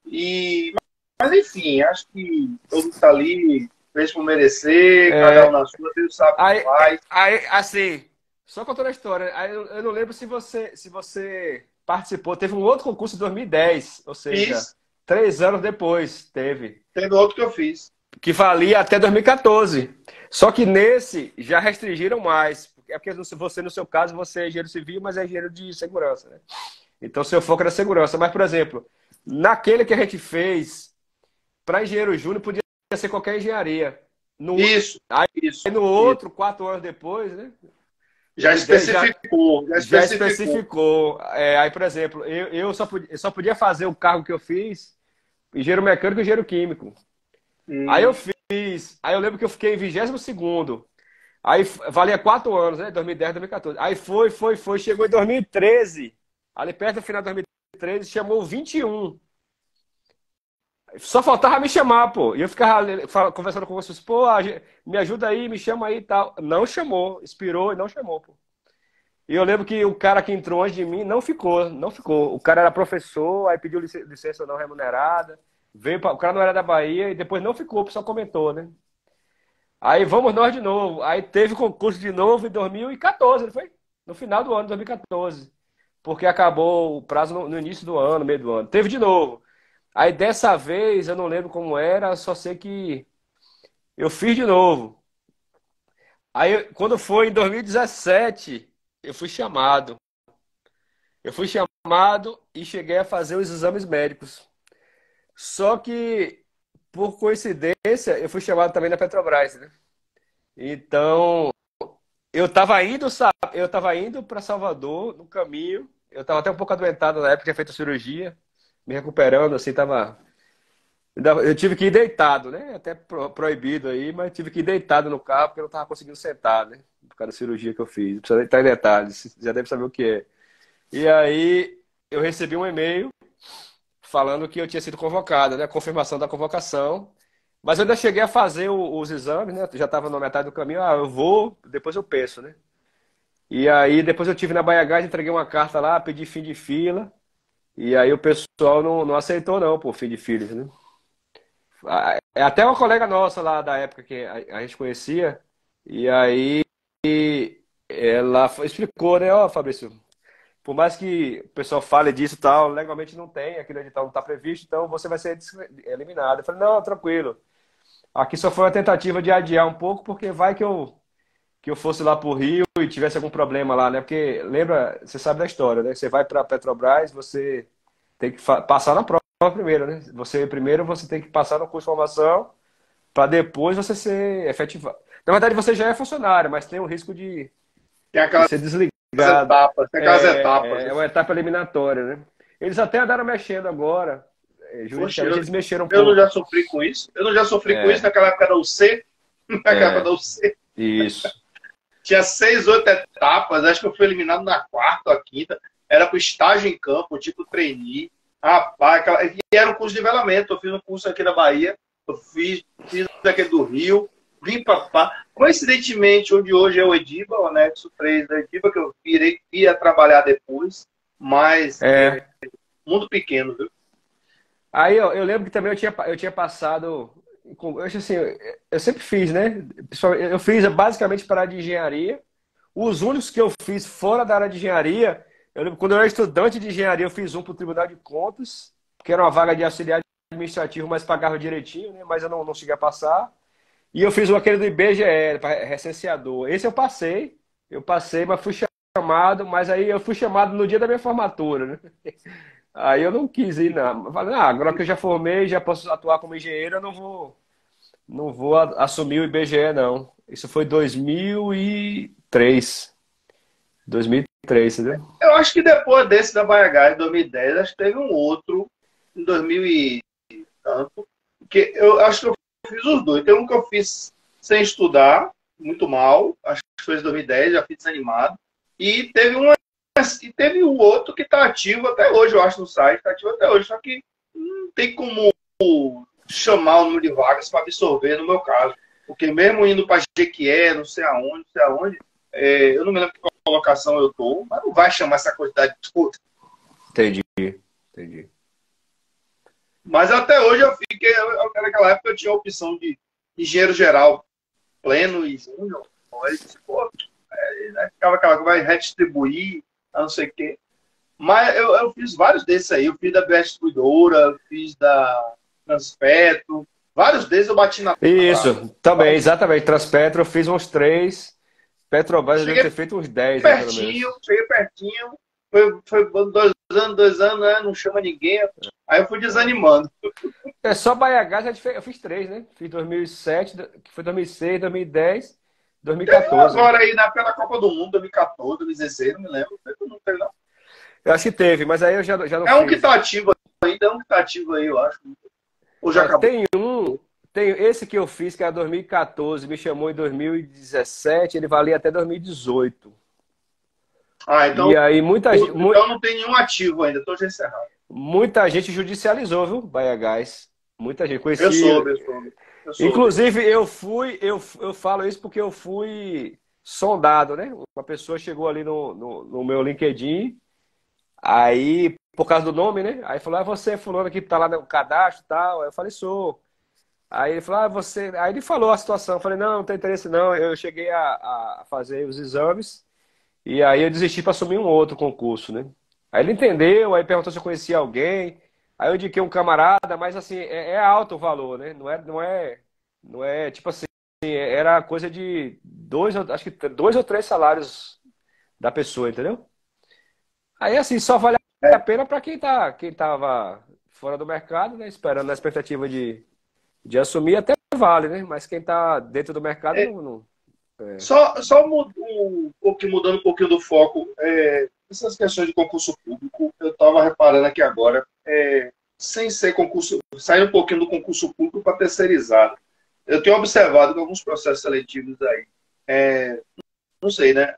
Mas, enfim, acho que todo mundo está ali, fez por merecer, cada um na sua, Deus sabe o que Aí, faz. assim, só contando a história, aí eu não lembro se você participou. Teve um outro concurso em 2010, ou seja, Fiz, 3 anos depois teve, teve outro que eu fiz. que valia até 2014. Só que nesse já restringiram mais. É porque você, no seu caso, você é engenheiro civil, mas é engenheiro de segurança, né? Então, seu foco era segurança. Mas, por exemplo, naquele que a gente fez, para engenheiro júnior, podia ser qualquer engenharia. Isso, Aí isso, no isso. outro, 4 anos depois, né? Já 2010 especificou, já já especificou. especificou. Aí, por exemplo, eu só podia fazer o cargo que eu fiz, engenheiro mecânico e engenheiro químico. Aí eu Hum, fiz, aí eu lembro que eu fiquei em 22º. Aí valia 4 anos, né? 2010, 2014. Aí foi, chegou em 2013. Ali perto do final de 2013, chamou 21. Só faltava me chamar, pô. E eu ficava conversando com vocês, pô, me ajuda aí, me chama aí e tal. Não chamou, expirou e não chamou, pô. E eu lembro que o cara que entrou antes de mim não ficou, não ficou. O cara era professor, aí pediu licença não remunerada. O cara não era da Bahia e depois não ficou, só comentou, né? Aí vamos nós de novo. Aí teve concurso de novo em 2014, não foi? No final do ano, 2014. Porque acabou o prazo no início do ano, meio do ano. Teve de novo. Aí dessa vez, eu não lembro como era, só sei que eu fiz de novo. Aí quando foi em 2017, eu fui chamado. Eu fui chamado e cheguei a fazer os exames médicos. Só que, por coincidência, eu fui chamado também na Petrobras, né? Então, eu tava indo para Salvador no caminho. Eu tava até um pouco adoentado na época, tinha feito a cirurgia, me recuperando, assim, tava. Eu tive que ir deitado, né? Até proibido aí, mas tive que ir deitado no carro porque eu não tava conseguindo sentar, né? Por causa da cirurgia que eu fiz. Não precisa nem entrar em detalhes, você já deve saber o que é. E aí, eu recebi um e-mail falando que eu tinha sido convocado, né? Confirmação da convocação. Mas eu ainda cheguei a fazer os exames, né? Já estava na metade do caminho. Ah, eu vou, depois eu penso, né? E aí, depois eu tive na Baia entreguei uma carta lá, pedi fim de fila. E aí o pessoal não aceitou, não, pô, fim de fila, né? É até uma colega nossa lá da época que a gente conhecia. E aí ela explicou, né? Ó, Fabrício, por mais que o pessoal fale disso e tal, legalmente não tem, aqui no edital não está previsto, então você vai ser eliminado. Eu falei, não, tranquilo. Aqui só foi uma tentativa de adiar um pouco, porque vai que eu fosse lá para o Rio e tivesse algum problema lá, né? Porque lembra, você sabe da história, né? Você vai para a Petrobras, você tem que passar na prova primeiro, né? Primeiro você tem que passar no curso de formação para depois você ser efetivado. Na verdade, você já é funcionário, mas tem o risco de Tem aquelas ser desligado. etapas, tem aquelas etapas. É uma etapa eliminatória, né? Eles até andaram mexendo agora. Poxa, Juridicamente, eles mexeram um eu não já pouco. sofri com isso. Eu não já sofri com isso naquela época da UC. Naquela época da UC. Isso. Tinha 6, 8 etapas. Acho que eu fui eliminado na quarta ou a quinta. Era para o estágio em campo, tipo trainee. Rapaz, e era um curso de nivelamento. Eu fiz um curso aqui na Bahia. Eu fiz aquele do Rio. Vim para cá. Coincidentemente, onde hoje é o Ediba, o anexo 3 da Ediba, que eu ia trabalhar depois. Mas, mundo pequeno, viu? Aí eu lembro que também eu tinha passado. Assim, eu sempre fiz, né? Eu fiz basicamente para a área de engenharia. Os únicos que eu fiz fora da área de engenharia, eu lembro quando eu era estudante de engenharia, eu fiz um para o Tribunal de Contas, que era uma vaga de auxiliar administrativo, mas pagava direitinho, né? Mas eu não cheguei a passar. E eu fiz aquele do IBGE, para recenseador. Esse eu passei, mas fui chamado, mas aí eu fui chamado no dia da minha formatura, né? Aí eu não quis ir, não. Eu falei, agora que eu já formei, já posso atuar como engenheiro, eu não vou assumir o IBGE, não. Isso foi 2003. 2003, entendeu? Eu acho que depois desse da Baia em 2010, acho que teve um outro em 2000 e tanto, que eu acho que eu fiz os dois. Tem um que eu fiz sem estudar, muito mal, acho que foi em 2010, já fiz desanimado. E teve um outro que está ativo até hoje, eu acho, no site, está ativo até hoje, só que não tem como chamar o número de vagas para absorver no meu caso. Porque mesmo indo para Jequié, não sei aonde, eu não me lembro que colocação eu estou, mas não vai chamar essa quantidade toda. Entendi. Mas até hoje eu fiquei, naquela época eu tinha a opção de engenheiro geral pleno e júnior. Aí ficou, ficava aquela que vai redistribuir, não sei o quê. Mas eu fiz vários desses aí. Eu fiz da BS Distribuidora, fiz da Transpetro. Vários desses eu bati na Isso, trave. também, exatamente. Transpetro, eu fiz uns 3. Petrobras eu devo ter feito uns 10, né, pelo menos. Cheguei pertinho. Foi 2 anos, né? Não chama ninguém. Aí eu fui desanimando. Só Baiagás eu fiz 3, né? Fiz 2007, que foi 2006, 2010, 2014. Agora aí pela Copa do Mundo, 2014, 2016, não me lembro. Não teve, não. Eu acho que teve, mas aí eu já não fiz. É um que tá ativo ainda, eu acho. Ou já acabou? Tem esse que eu fiz, que era 2014, me chamou em 2017, ele valia até 2018. Então, e aí então não tem nenhum ativo ainda, estou já encerrado. Muita gente judicializou, viu, Baiagás? Muita gente conhecia. Eu soube. Inclusive, eu falo isso porque eu fui sondado, né? Uma pessoa chegou ali no meu LinkedIn, aí, por causa do nome, né? Aí falou, você é fulano que tá lá no cadastro e tal. Aí eu falei, sou. Aí ele falou, você. Aí ele falou a situação. Eu falei, não tem interesse não. Eu cheguei a fazer os exames e aí eu desisti para assumir um outro concurso, né? Aí ele entendeu, aí perguntou se eu conhecia alguém. Aí eu indiquei um camarada, mas assim, é alto o valor, né? Não é tipo assim, era coisa de acho que 2 ou 3 salários da pessoa, entendeu? Aí assim, só vale a pena para quem tava fora do mercado, né? Esperando na expectativa de assumir, até vale, né? Mas quem tá dentro do mercado não. Só mudando um pouquinho do foco, essas questões de concurso público, eu estava reparando aqui agora, sem ser concurso, sair um pouquinho do concurso público para terceirizado. Eu tenho observado que alguns processos seletivos aí, não sei, né?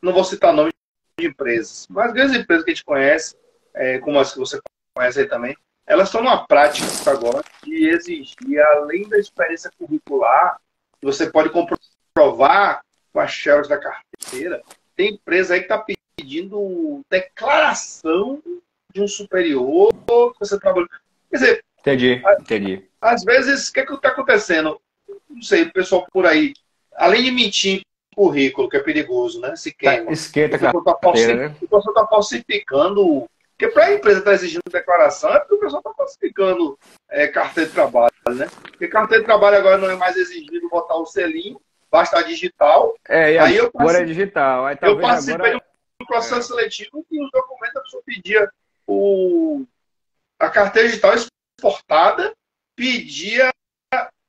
Não vou citar nome de empresas, mas grandes empresas que a gente conhece, como as que você conhece aí também, elas estão numa prática agora de exigir, além da experiência curricular, que você pode comprovar com as xerox da carteira, tem empresa aí que está pedindo declaração de um superior que você trabalhou. Quer dizer, Entendi. Às vezes, o que está acontecendo? Não sei, o pessoal por aí, além de mentir em currículo, que é perigoso, né? Se queima. Esquenta a carteira, né? O pessoal está falsificando. Porque para a empresa estar exigindo declaração, é porque o pessoal está falsificando carteira de trabalho, né? Porque carteira de trabalho agora não é mais exigido botar o selinho, basta a digital. Aí agora é digital. Aí, eu participei de um processo seletivo que os documentos a pessoa pedia a carteira digital exportada, pedia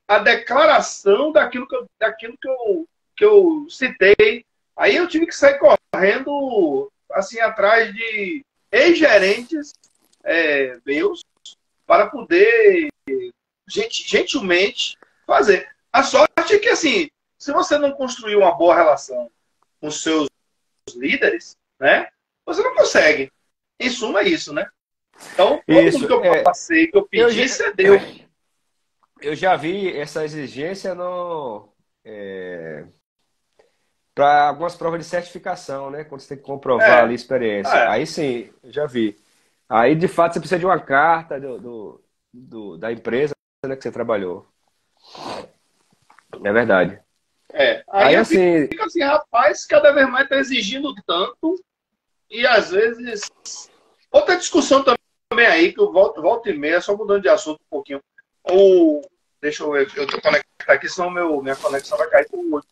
a declaração que eu citei. Aí eu tive que sair correndo assim atrás de ex-gerentes meus para poder gentilmente fazer. A sorte é que, assim, se você não construir uma boa relação com os seus líderes, né, você não consegue. Em suma, é isso, né? Então, tudo que eu passei, que eu pedi, cedeu. Eu já vi essa exigência para algumas provas de certificação, né? Quando você tem que comprovar ali a experiência. Aí sim, eu já vi. Aí, de fato, você precisa de uma carta da empresa, né, que você trabalhou. É verdade. Aí eu fico assim, rapaz, cada vez mais está exigindo tanto e às vezes... Outra discussão também aí, que eu volto e meia, só mudando de assunto um pouquinho. Deixa eu ver, eu tô conectado aqui, senão minha conexão vai cair com o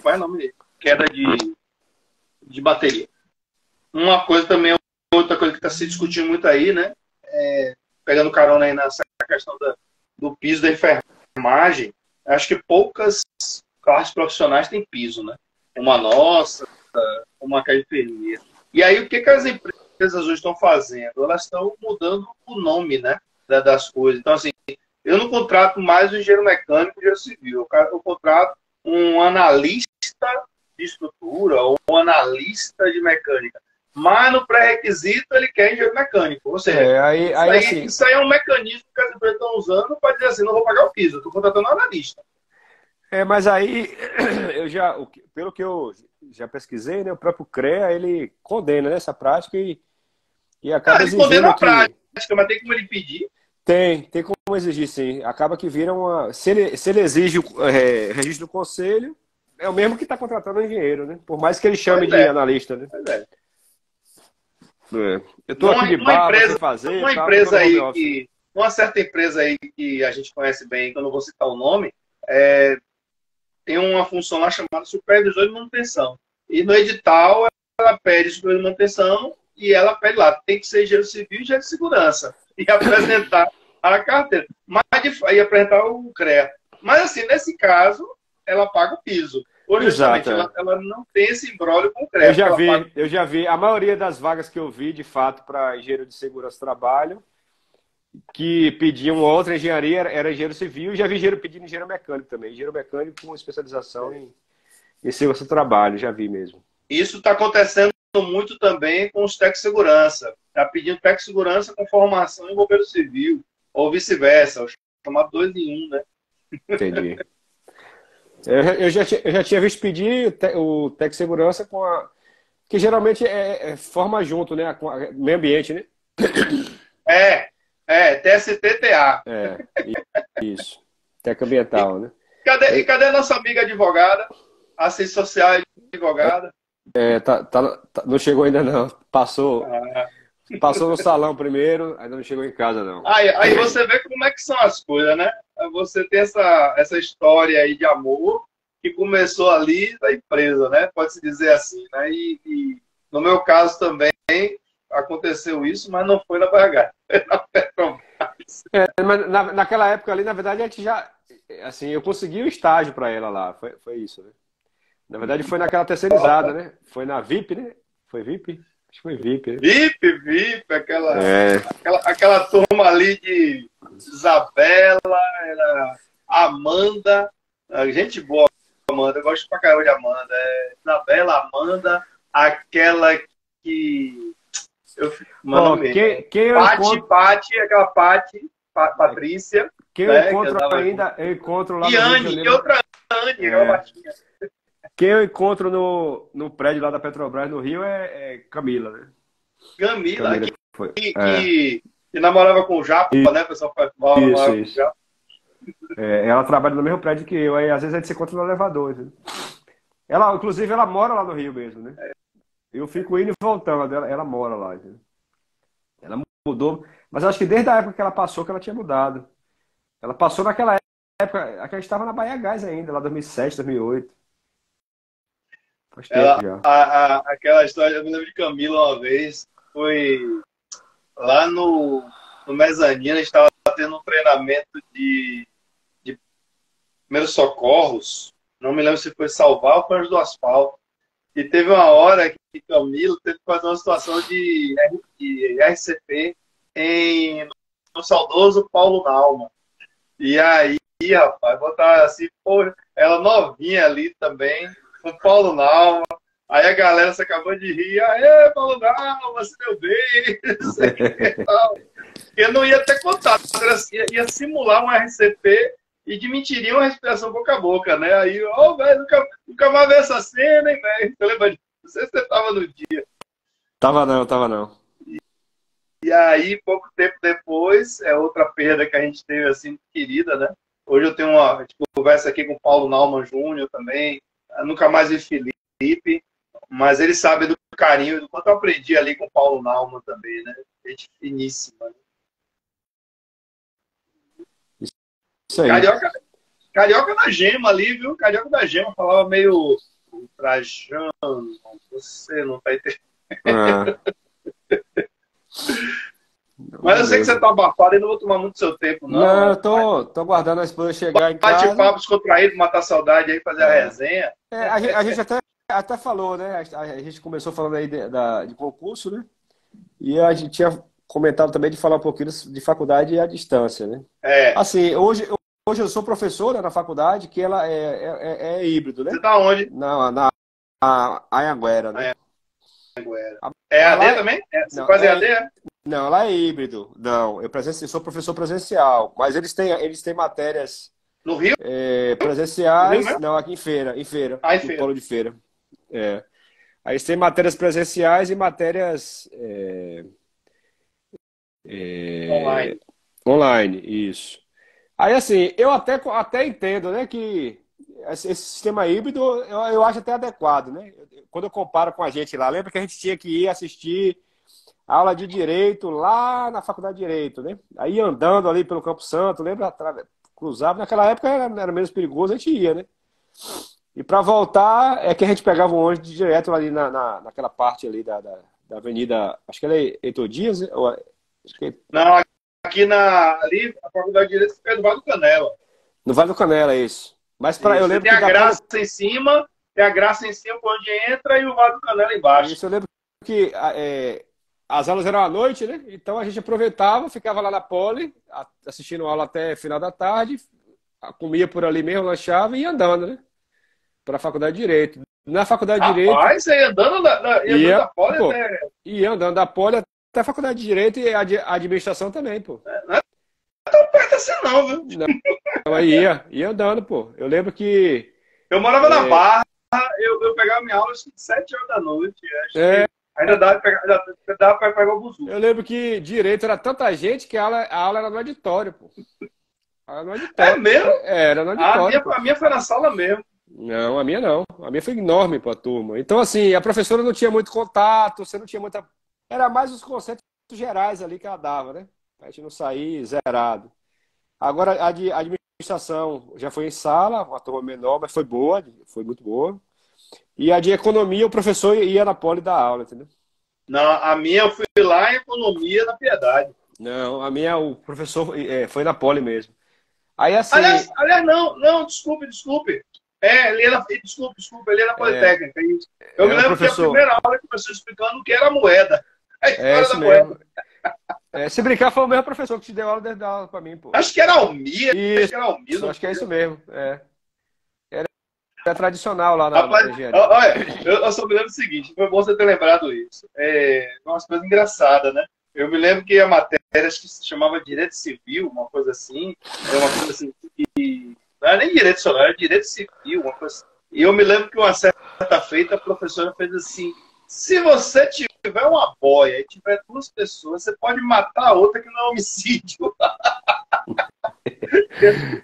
qual é o nome dele? Queda de bateria. Uma coisa também, outra coisa que está se discutindo muito aí, né? Pegando carona aí nessa questão do piso da enfermagem, acho que poucas classes profissionais têm piso, né? Uma nossa, uma que é enfermeira. E aí, o que as empresas hoje estão fazendo? Elas estão mudando o nome, né, das coisas. Então, assim, eu não contrato mais um engenheiro mecânico, engenheiro civil. Eu contrato um analista de estrutura ou um analista de mecânica. Mas no pré-requisito ele quer engenheiro mecânico. Ou seja, isso aí é um mecanismo que as empresas estão usando para dizer assim, não vou pagar o piso, eu estou contratando um analista. Mas aí, pelo que eu já pesquisei, né, o próprio CREA, ele condena, né, essa prática e acaba ele condena a prática, mas tem como ele pedir? Tem como exigir, sim. Acaba que vira uma... Se ele exige o registro do conselho, é o mesmo que está contratando um engenheiro, né? Por mais que ele chame de analista, né? Eu estou aqui de barra para fazer... Uma certa empresa aí que a gente conhece bem, que eu não vou citar o nome, tem uma função lá chamada supervisor de manutenção. E no edital, ela pede supervisor de manutenção e ela pede lá, tem que ser engenheiro civil e engenheiro de segurança. E apresentar a carteira. E apresentar o CREA. Mas, assim, nesse caso, ela paga o piso. Hoje, justamente, ela não tem esse imbróglio com o CREA. Eu já vi. A maioria das vagas que eu vi, de fato, para engenheiro de segurança do trabalho, que pediam outra engenharia, era engenheiro civil, e já vi engenheiro pedindo engenheiro mecânico também. Engenheiro mecânico com especialização em segurança do trabalho, já vi mesmo. Isso está acontecendo muito também com os técnicos de segurança. Está pedindo técnico de segurança com formação em bombeiro civil, ou vice-versa, o chamado 2 em 1, né? Entendi. Eu já tinha visto pedir o técnico de segurança com a... que geralmente forma junto, né? Com meio ambiente, né? TST-TA. Isso. Técnico ambiental, né? Cadê a nossa amiga advogada? Assistente social advogada? Não chegou ainda não. Passou no salão primeiro, ainda não chegou em casa não. Aí você vê como é que são as coisas, né? Você tem essa história aí de amor que começou ali da empresa, né? Pode-se dizer assim, né? E no meu caso também aconteceu isso, mas não foi na BH, foi na Petrobras. Mas naquela época ali, na verdade, a gente já... Assim, eu consegui o estágio para ela lá, foi isso, né? Na verdade, foi naquela terceirizada, né? Foi na VIP, né? Foi VIP? Acho que foi VIP, né? VIP, aquela turma ali de Isabela, Amanda, gente boa, Amanda, eu gosto pra caramba de Amanda. Isabela, Amanda, aquela que... Pati, aquela Patrícia. Quem eu encontro ainda, eu encontro lá no Rio de Janeiro. E outra Anne, aquela baixinha. Quem eu encontro no prédio lá da Petrobras, no Rio, é Camila, né? Camila que namorava com o Japa, né? O pessoal namorava com o Japa. Ela trabalha no mesmo prédio que eu, aí às vezes a gente se encontra no elevador. Né? Inclusive, ela mora lá no Rio mesmo, né? Eu fico indo e voltando, ela mora lá. Né? Ela mudou, mas acho que desde a época que ela passou, que ela tinha mudado. Ela passou naquela época, a gente estava na Bahia Gás ainda, lá 2007, 2008. Faz tempo já. Aquela história, eu me lembro de Camila uma vez, foi lá no mezanino, a gente estava tendo um treinamento primeiros socorros, não me lembro se foi salvar ou foi Anjos do Asfalto. E teve uma hora que Camilo teve que fazer uma situação de RCP no saudoso Paulo Naumann. E aí, rapaz, botar assim, pô, ela novinha ali também, com o Paulo Naumann. Aí a galera se acabou de rir. Aê, Paulo Naumann, se deu bem, não sei o que tal. Porque não ia ter contato, ia simular um RCP e de mentirinha uma respiração boca a boca, né? Aí, ó, velho, nunca mais vi essa cena, hein, velho? Você lembra disso? Não sei se você tava no dia. Tava não, tava não. E aí, pouco tempo depois, é outra perda que a gente teve, assim, querida, né? Hoje eu tenho uma conversa aqui com o Paulo Naumann Júnior também. Eu nunca mais vi Felipe, mas ele sabe do carinho, do quanto eu aprendi ali com o Paulo Naumann também, né? Gente finíssima, né? Isso aí. Carioca da Gema ali, viu? Carioca da Gema falava meio ultrajando, você não tá entendendo. Ah, Mas eu sei que você tá abafado e não vou tomar muito seu tempo, não. não, eu tô aguardando a esposa chegar em casa. Bate-papo descontraído, matar a saudade aí, fazer a resenha. A gente até falou, né? A gente começou falando aí de concurso, né? E a gente tinha comentado também de falar um pouquinho de faculdade à distância, né? Assim, hoje eu sou professor, né, na faculdade, que ela é híbrido, né? Você tá onde? Na Anhanguera, né? É AD Lá, também? Você não, faz EAD, é? Não, ela é híbrido. Não, eu sou professor presencial, mas eles têm matérias No Rio? presenciais. No Rio, Não, aqui em Feira, em no Feira. polo de Feira. Aí eles têm matérias presenciais e matérias online, isso. Aí, assim, eu até entendo, né, que esse sistema híbrido eu acho até adequado, né? Quando eu comparo com a gente lá, lembra que a gente tinha que ir assistir aula de Direito lá na Faculdade de Direito, né? Aí andando ali pelo Campo Santo, lembra? Cruzava, naquela época era menos perigoso, a gente ia, né? E para voltar, é que a gente pegava um ônibus direto ali naquela parte ali da avenida, acho que era Heitor Dias, né? Não, aqui ali, a Faculdade de Direito fica no Vale do Canela. No Vale do Canela, isso. Mas eu lembro tem a graça em cima, tem a graça em cima por onde entra e o Vale do Canela embaixo. Isso, eu lembro que as aulas eram à noite, né? Então a gente aproveitava, ficava lá na Poli, assistindo aula até final da tarde, comia por ali mesmo, lanchava e ia andando, né? Para a Faculdade de Direito. Na Faculdade de Direito. Rapaz, você ia andando da Poli até. Ia andando da Poli até a Faculdade de Direito e a administração também, pô. Não é tão perto assim, não, viu? Não, aí ia andando, pô. Eu lembro que. Eu morava na Barra, eu pegava minha aula às 7 horas da noite. Ainda dava para pegar o buzu. Eu lembro que Direito era tanta gente que a aula era no auditório, pô. No auditório. É mesmo? Era no auditório. A minha foi na sala mesmo. Não, a minha não. A minha foi enorme para a turma. Então, assim, a professora não tinha muito contato, você não tinha muita. Era mais os conceitos gerais ali que ela dava, né? A gente não sair zerado. Agora, a de administração já foi em sala, uma turma menor, mas foi boa, foi muito boa. E a de economia, o professor ia na Poli dar aula, entendeu? Não, a minha eu fui lá em economia na Piedade. Não, a minha, o professor foi na Poli mesmo. Aí, assim. Aliás, não, desculpe. Desculpe, ele era na Politécnica. Eu me lembro que a primeira aula começou explicando o que era a moeda. A história da moeda. Se brincar, foi o mesmo professor que te deu aula desde a aula pra mim, pô. Acho que era Almir. Acho que é isso mesmo. Era tradicional lá na engenharia. Olha, eu só me lembro do seguinte, foi bom você ter lembrado isso. Umas coisas engraçadas, né? Eu me lembro que a matéria, acho que se chamava Direito Civil, uma coisa assim. Uma coisa assim que não era nem direito social, era direito civil, uma coisa assim. E eu me lembro que uma certa feita a professora fez assim: se você tiver uma boia e tiver duas pessoas, você pode matar a outra que não é homicídio.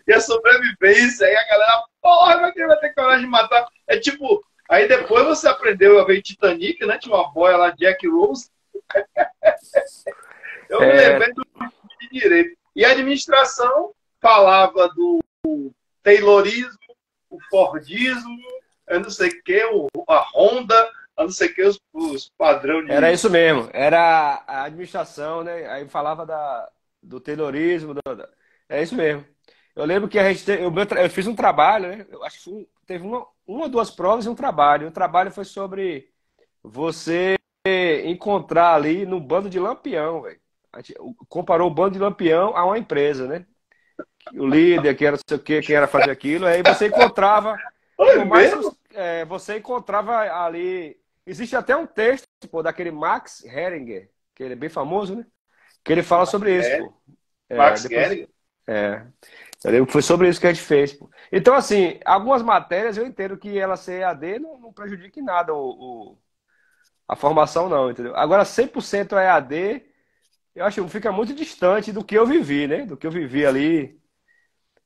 E a sobrevivência, aí a galera, porra, mas quem vai ter coragem de matar? É tipo, aí depois você aprendeu a ver Titanic, né? Tinha uma boia lá, Jack Rose. Eu me lembrei do de direito. E a administração falava do Taylorismo, o Fordismo, eu não sei o que, a Honda, eu não sei o que, os padrões de... Era isso mesmo, era a administração, né? Aí falava do Taylorismo, é isso mesmo. Eu lembro que a gente eu fiz um trabalho, né? Eu acho que teve uma ou duas provas e um trabalho. O trabalho foi sobre você encontrar ali no bando de Lampião, velho. A gente comparou o bando de Lampião a uma empresa, né? O líder, que era não sei o quê, quem era fazer aquilo. Aí você encontrava, Foi por mais que mesmo? você encontrava ali. Existe até um texto, pô, daquele Max Heringer, que ele é bem famoso, né? Que ele fala sobre isso, pô. Max Depois. Gehrig? É. Eu lembro que foi sobre isso que a gente fez, pô. Então, assim, algumas matérias eu entendo que ela ser EAD não prejudica em nada a formação, não, entendeu? Agora, 100% EAD, eu acho que fica muito distante do que eu vivi, né? Do que eu vivi ali.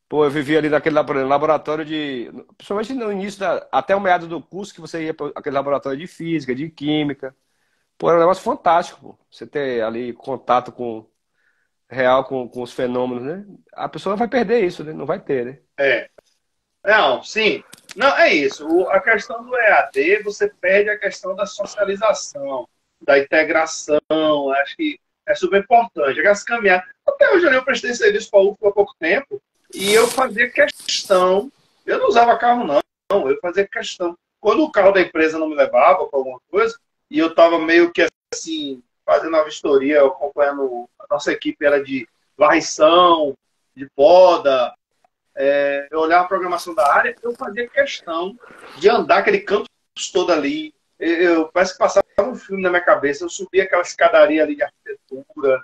Pô, eu vivi ali naquele laboratório de. Principalmente no início, até o meado do curso, que você ia para aquele laboratório de física, de química. Pô, era um negócio fantástico, pô. Você ter ali contato real com os fenômenos, né? A pessoa vai perder isso, né? Não vai ter, né? É. Não, sim. Não, é isso. A questão do EAD, você perde a questão da socialização, da integração. Acho que é super importante. Aquelas caminhadas. Até hoje eu prestei serviço para a UFO há pouco tempo e eu fazia questão. Eu não usava carro, não. Eu fazia questão. Quando o carro da empresa não me levava para alguma coisa, e eu estava meio que assim, fazendo a vistoria, acompanhando. A nossa equipe era de varrição, de poda. Eu olhava a programação da área, eu fazia questão de andar aquele campus todo ali. Parece que passava um filme na minha cabeça. Eu subia aquela escadaria ali de arquitetura,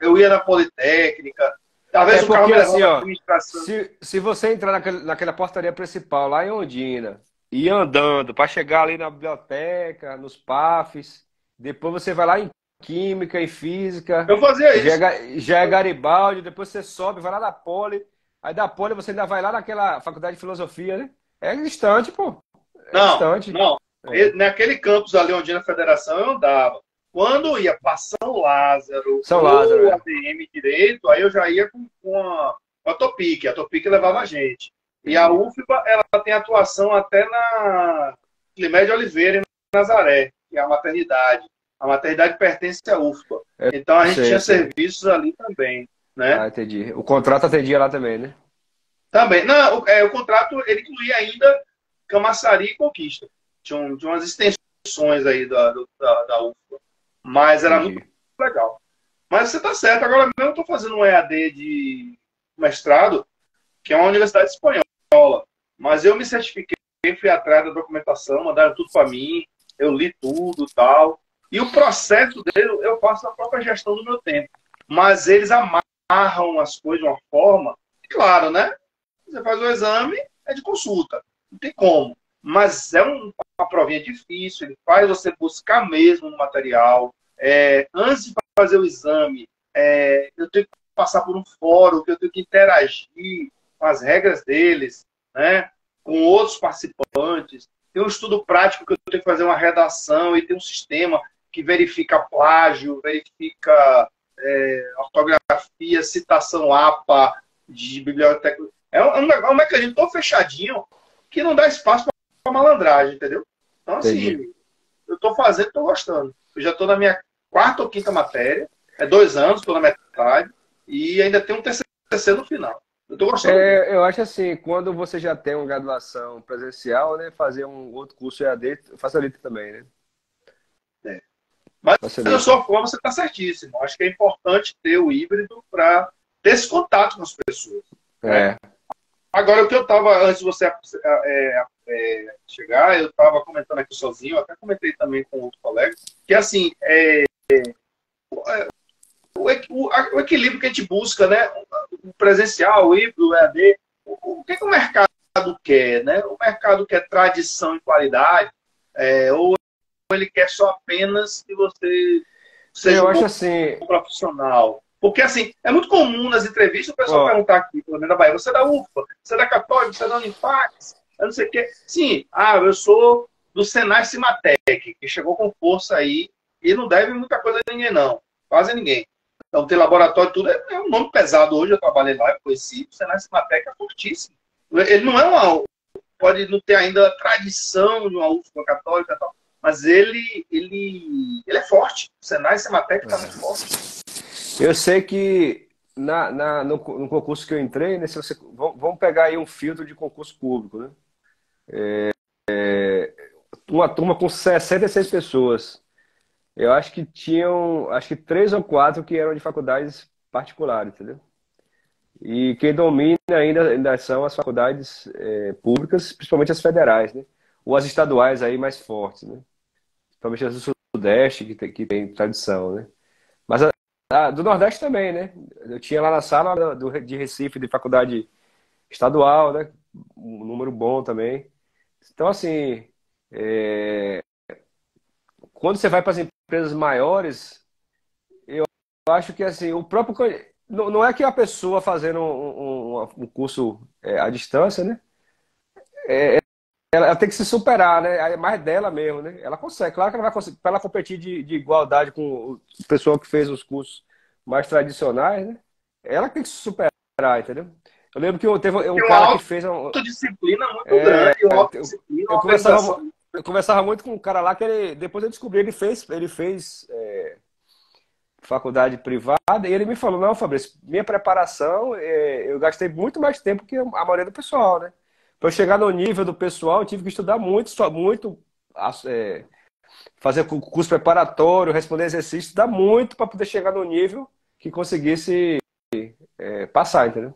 eu ia na Politécnica, talvez o carro Porque me levava assim, na ó, administração. se você entrar naquela portaria principal lá em Ondina, e ir andando para chegar ali na biblioteca, nos PAFs, depois você vai lá em Química e Física, Eu fazia isso. já é Garibaldi, depois você sobe, vai lá na Poli, aí da Poli você ainda vai lá naquela Faculdade de Filosofia, né? É distante, pô. É Não, distante. não. É. Naquele campus ali onde na Federação eu andava. Quando eu ia para São Lázaro São Lázaro, ou é. ADM Direito, aí eu já ia com a Topic. A Topic levava a Ah, gente. E a entendi. UFBA, ela tem atuação até na Climédio Oliveira, em Nazaré, que é a maternidade pertence à UFBA. Eu Então a gente sei, eu tinha sei. serviços ali também, né? Ah, entendi. O contrato atendia lá também, né? Também. Não, o contrato ele incluía ainda Camaçari e Conquista. Tinha umas extensões aí da UFBA. Mas era muito Entendi. legal. Mas você está certo. Agora mesmo eu estou fazendo um EAD de mestrado, que é uma universidade espanhola. Mas eu me certifiquei, fui atrás da documentação, mandaram tudo para mim, eu li tudo e tal. E o processo dele eu faço a própria gestão do meu tempo. Mas eles amarram as coisas de uma forma, claro, né? Você faz o exame, é de consulta. Não tem como. Mas é uma provinha difícil, ele faz você buscar mesmo no material. Antes de fazer o exame, eu tenho que passar por um fórum, que eu tenho que interagir com as regras deles, né? Com outros participantes. Tem um estudo prático que eu tenho que fazer uma redação e tem um sistema que verifica plágio, verifica ortografia, citação APA de biblioteca. É um mecanismo tão fechadinho que não dá espaço para malandragem, entendeu? Então, Entendi. assim, eu estou fazendo, estou gostando. Eu já estou na minha quarta ou quinta matéria, 2 anos, estou na metade, e ainda tem um TCC no final. Eu estou gostando muito. Eu acho assim, quando você já tem uma graduação presencial, né, fazer um outro curso EAD facilita também, né? É. Mas da Facilita. sua forma, você está certíssimo. Acho que é importante ter o híbrido para ter esse contato com as pessoas, né? É, Agora, o que eu estava, antes de você chegar, eu estava comentando aqui sozinho, até comentei também com outro colega, que assim, o equilíbrio que a gente busca, né? O presencial, o híbrido, o EAD, o que o mercado quer, né? O mercado quer tradição e qualidade, ou ele quer só apenas que você seja eu um bom acho assim, profissional. Porque, assim, é muito comum nas entrevistas o pessoal ó, perguntar aqui, pelo menos da Bahia, você é da UFPA, você é da Católica, você é da Unifax, eu não sei o quê. Sim, eu sou do Senai Cimatec, que chegou com força aí e não deve muita coisa a ninguém, não. Quase ninguém. Então, tem laboratório, tudo é um nome pesado hoje, eu trabalhei lá, eu conheci, o Senai Cimatec é fortíssimo. Ele não é pode não ter ainda a tradição de uma UFPA católica e tal, mas ele é forte. O Senai Cimatec está muito forte. eu sei que no concurso que eu entrei, né, se você, vamos pegar aí um filtro de concurso público, né? Uma turma com 66 pessoas. Eu acho que tinham, acho que três ou quatro que eram de faculdades particulares, entendeu? E quem domina ainda são as faculdades públicas, principalmente as federais, né? Ou as estaduais aí mais fortes, né? Principalmente as do Sudeste, que tem tradição, né? Mas do Nordeste também, né? Eu tinha lá na sala de Recife, de faculdade estadual, né? Um número bom também. Então, assim, é, quando você vai para as empresas maiores, eu acho que, assim, o próprio... Não é que a pessoa fazendo um curso à distância, né? Ela tem que se superar, né? É mais dela mesmo, né? Ela consegue. Claro que ela vai conseguir. Para ela competir de igualdade com o pessoal que fez os cursos mais tradicionais, né? Ela tem que se superar, entendeu? Eu lembro que teve um Tem uma cara que fez. autodisciplina muito grande, uma autodisciplina, Eu uma conversava, organização. eu conversava muito com um cara lá que depois eu descobri, ele fez faculdade privada e ele me falou, não, Fabrício, minha preparação, eu gastei muito mais tempo que a maioria do pessoal, né? Para eu chegar no nível do pessoal, eu tive que estudar muito, muito, é, fazer curso preparatório, responder exercícios, estudar muito para poder chegar no nível que conseguisse passar, entendeu?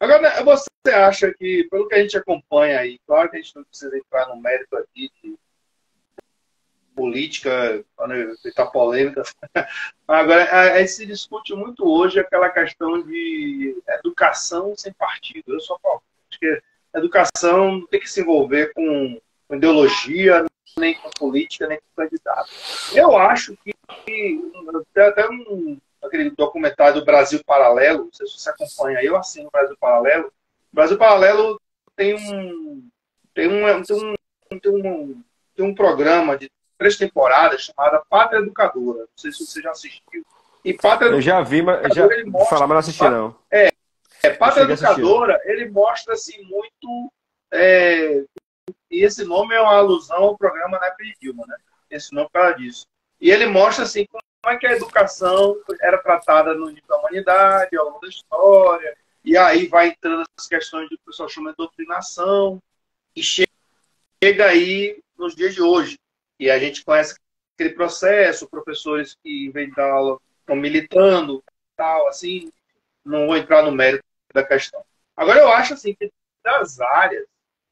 Agora, você acha que, pelo que a gente acompanha aí, claro que a gente não precisa entrar no mérito aqui de política, evitar polêmica. Agora, se discute muito hoje aquela questão de educação sem partido. Eu sou a favor. Acho que a educação não tem que se envolver com ideologia, nem com política, nem com candidato. Eu acho que tem até aquele documentário do Brasil Paralelo, não sei se você acompanha, eu assino o Brasil Paralelo. O Brasil Paralelo tem um programa de 3 temporadas chamada Pátria Educadora. Não sei se você já assistiu. E Pátria Eu já vi, mas Educadora, ele falar, mostra. mas não assisti, não. Eu Pátria cheguei a assistir, não. Educadora, ele mostra assim muito. é, e esse nome é uma alusão ao programa Nepe Dilma, né? Esse nome é por causa disso. E ele mostra assim como é que a educação era tratada no nível da humanidade, ao longo da história. E aí vai entrando as questões do que o pessoal chama de doutrinação. E chega aí nos dias de hoje. E a gente conhece aquele processo, professores que, em vez de dar aula, estão militando, tal, assim, não vou entrar no mérito da questão. Agora, eu acho assim que das áreas,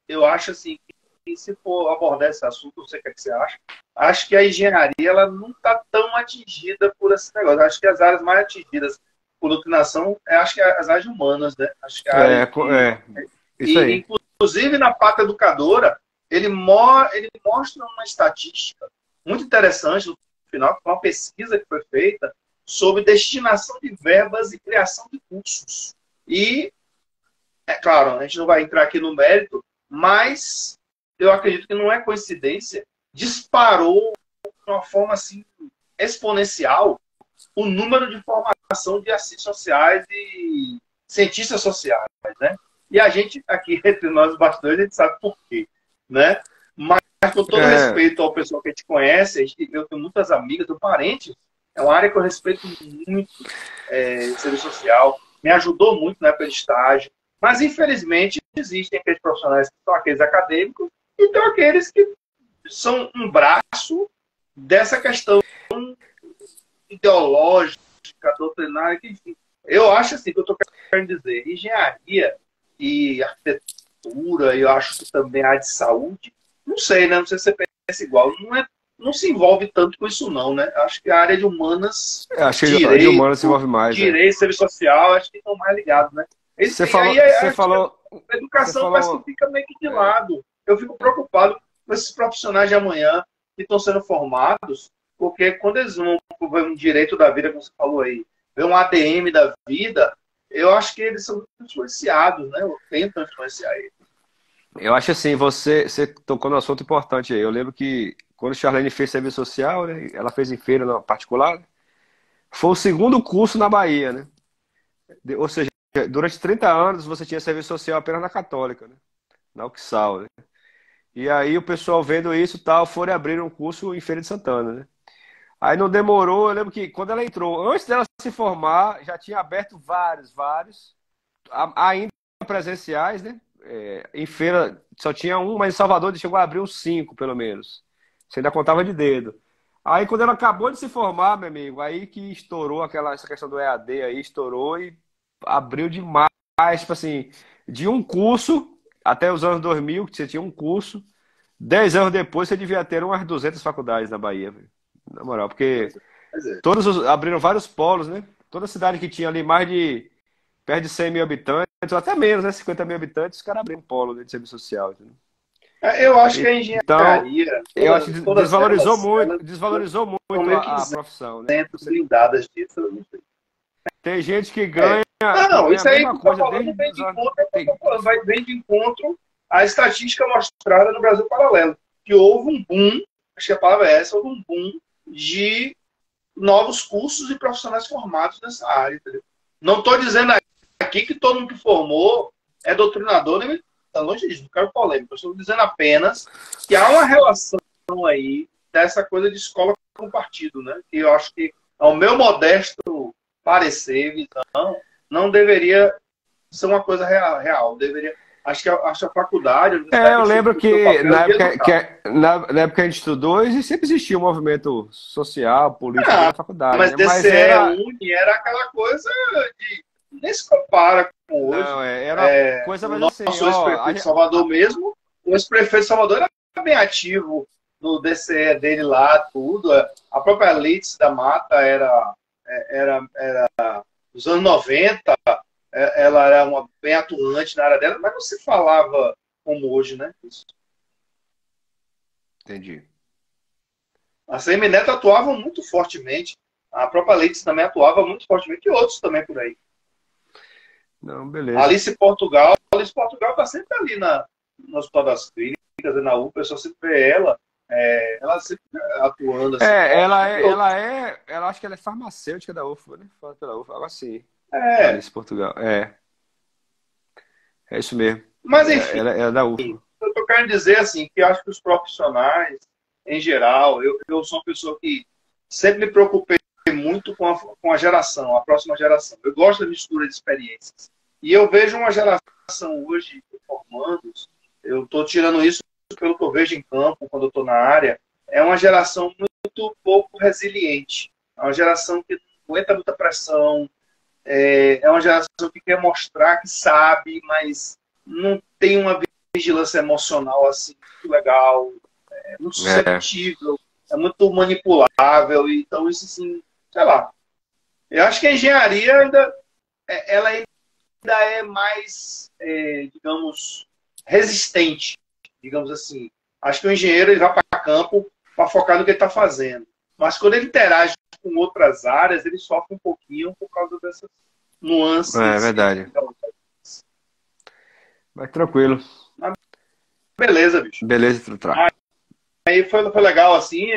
eu acho assim que se for abordar esse assunto, não sei o que, é que você acha, acho que a engenharia ela não está tão atingida por esse negócio. Acho que as áreas mais atingidas por doutrinação, acho que as áreas humanas, né? Acho que a área Isso aí. inclusive na pata educadora, ele mostra uma estatística muito interessante no final, uma pesquisa que foi feita sobre destinação de verbas e criação de cursos. E, é claro, a gente não vai entrar aqui no mérito, mas eu acredito que não é coincidência, disparou de uma forma assim exponencial o número de formação de assistentes sociais e cientistas sociais, né? E a gente, aqui entre nós, bastante, a gente sabe por quê, né? Mas, com todo respeito ao pessoal que a gente conhece, eu tenho muitas amigas, tenho parentes, é uma área que eu respeito muito, serviço social, me ajudou muito na época de estágio, mas, infelizmente, existem aqueles profissionais que são aqueles acadêmicos e tem aqueles que são um braço dessa questão ideológica, doutrinária, enfim. Eu acho assim, que eu estou querendo dizer, engenharia e arquitetura, eu acho que também a área de saúde, não sei, né? Não sei se você pensa igual, não se envolve tanto com isso não, né? Acho que a área de humanas, Acho que a de humanas se envolve mais. direito, serviço social, acho que estão mais ligados, né? Você falou, a educação parece que fica meio que de lado. Eu fico preocupado com esses profissionais de amanhã que estão sendo formados, porque quando eles vão ver um direito da vida, como você falou aí, ver um ADM da vida, eu acho que eles são influenciados, né? Ou tentam influenciar eles. Eu acho assim, você tocou num assunto importante aí. Eu lembro que quando a Charlene fez serviço social, né, ela fez em feira na particular, né, foi o segundo curso na Bahia, né? Ou seja, durante 30 anos você tinha serviço social apenas na Católica, né? Na UXAL, né? E aí o pessoal vendo isso e tal, foram abrir um curso em Feira de Santana, né? Aí não demorou, eu lembro que quando ela entrou, antes dela se formar, já tinha aberto vários, ainda presenciais, né? Em feira só tinha um, mas em Salvador chegou a abrir uns 5, pelo menos. Você ainda contava de dedo. Aí quando ela acabou de se formar, meu amigo, aí que estourou essa questão do EAD aí, estourou e abriu demais, tipo assim, de um curso até os anos 2000, que você tinha um curso, 10 anos depois você devia ter umas 200 faculdades na Bahia, velho. Na moral, porque Pois é. abriram vários polos, né? Toda cidade que tinha ali mais de perto de 100 mil habitantes, ou até menos, né? 50 mil habitantes, os caras abriram um polo, né, de serviço social. Entendeu? Eu acho que a Então, engenharia, eu acho que todas elas desvalorizou são muito meio que a isentas, profissão, né? blindadas disso. Eu não sei. Tem gente É. que Não, ganha a isso aí que mesma você está coisa falando desde vem os de anos. encontro, é o que eu tô falando, vem de encontro à estatística mostrada no Brasil Paralelo, que houve um boom, acho que a palavra é essa, houve um boom de novos cursos e profissionais formados nessa área. Entendeu? Não estou dizendo aqui que todo mundo que formou é doutrinador, nem tá longe disso, não quero polêmica. Eu estou dizendo apenas que há uma relação aí dessa coisa de escola com partido, né? Que eu acho que, ao meu modesto parecer, visão, não deveria ser uma coisa real. Deveria, acho que a faculdade, a universidade Eu tem que lembro cumprir o seu que papel na de época educar. na época que a gente estudou, sempre existia um movimento social, político dentro Ah, da faculdade, mas né? Mas DCE, era. Uni, era aquela coisa de... Nem se compara com hoje. Não, era uma coisa O mais assim, nosso ex-prefeito de Salvador mesmo, o ex-prefeito de Salvador era bem ativo no DCE dele lá, tudo. A própria Leite da Mata era nos anos 90, ela era uma bem atuante na área dela, mas não se falava como hoje, né? Isso. Entendi. A Semineto atuava muito fortemente, a própria Leite também atuava muito fortemente, e outros também por aí. Não, beleza. Alice Portugal está sempre ali no Hospital das Clínicas, na UPA, eu só sempre vê ela sempre atuando assim. Ela acho que ela é farmacêutica da UFBA, né? Fala pela UFBA, algo assim. É, Alice Portugal. É isso mesmo. mas enfim, Ela é da UFBA. eu estou querendo dizer assim, que eu acho que os profissionais, em geral, eu sou uma pessoa que sempre me preocupei muito com a geração, a próxima geração. Eu gosto da mistura de experiências. E eu vejo uma geração hoje formandos, eu estou tirando isso pelo que eu vejo em campo, quando eu estou na área, é uma geração muito pouco resiliente. É uma geração que não aguenta muita pressão, é uma geração que quer mostrar que sabe, mas não tem uma vigilância emocional assim muito legal, é muito suscetível, é muito manipulável. Então, isso assim, sei lá. Eu acho que a engenharia ela ainda é mais, digamos, resistente, digamos assim. Acho que o engenheiro ele vai para campo para focar no que ele está fazendo. Mas quando ele interage com outras áreas, ele sofre um pouquinho por causa dessas nuances. É verdade. Mas tranquilo. Mas beleza, bicho. Beleza, Trutra. Aí foi legal, assim,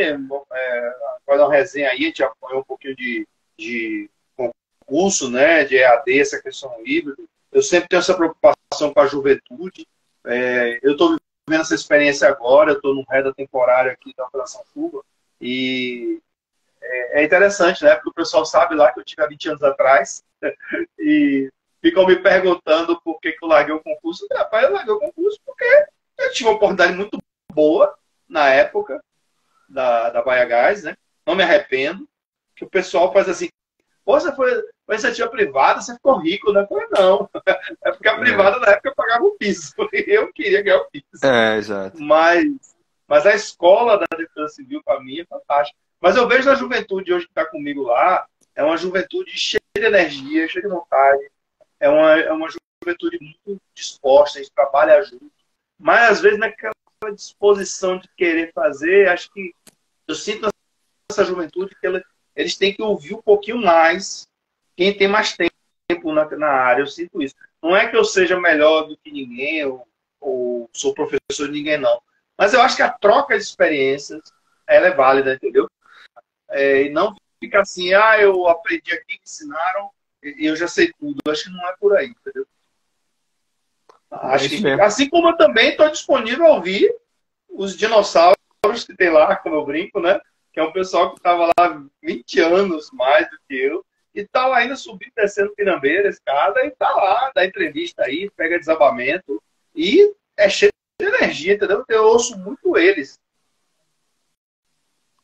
fazer uma resenha aí, a gente apoiou um pouquinho de concurso, né, de EAD, essa questão híbrida. Eu sempre tenho essa preocupação com a juventude. Eu estou vivendo essa experiência agora, eu estou no reda temporário aqui da Operação Cuba, e é interessante, né, porque o pessoal sabe lá que eu tive há 20 anos atrás, e ficam me perguntando por que eu larguei o concurso. Rapaz, eu larguei o concurso porque eu tive uma oportunidade muito boa na época da Baia Gás, né? Não me arrependo. Que o pessoal faz assim, pô, você foi uma iniciativa privada, você ficou rico, né? Eu falei, não. É porque a privada na época pagava o piso. Eu queria ganhar o piso. Exato. Mas a escola da Defesa Civil, para mim, é fantástica. Mas eu vejo a juventude hoje que está comigo lá, é uma juventude cheia de energia, cheia de vontade. É uma juventude muito disposta, a gente trabalha junto. Mas, às vezes, naquela disposição de querer fazer, acho que eu sinto essa juventude que eles têm que ouvir um pouquinho mais quem tem mais tempo na área. Eu sinto isso. Não é que eu seja melhor do que ninguém ou sou professor de ninguém, não. Mas eu acho que a troca de experiências ela é válida, entendeu? E não fica assim, eu aprendi aqui, me ensinaram e eu já sei tudo. Eu acho que não é por aí, entendeu? Acho que, assim como eu também estou disponível a ouvir os dinossauros que tem lá, como eu brinco, né? que é um pessoal que estava lá 20 anos mais do que eu, e tá lá ainda subindo, descendo Pinambeira, escada, e tá lá, dá entrevista aí, pega desabamento, e é cheio de energia, entendeu? Eu ouço muito eles.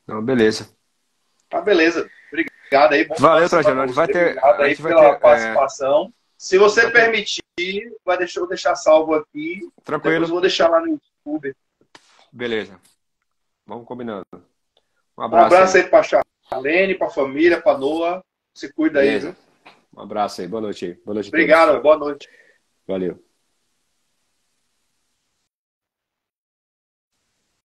Não, beleza. Tá, beleza. Obrigado aí. Bom Valeu, final de Trajano. A semana gente vai pra você. ter. Obrigado A aí gente vai pela ter. participação. Se você permitir, eu deixar salvo aqui. Tranquilo. Depois eu vou deixar lá no YouTube. Beleza. Vamos combinando. Um Um abraço. abraço aí pra Charlene, pra família, pra Noah. Se cuida Beleza. aí, viu? Um abraço aí. Boa noite aí. Boa noite a todos. Obrigado, boa noite. Valeu.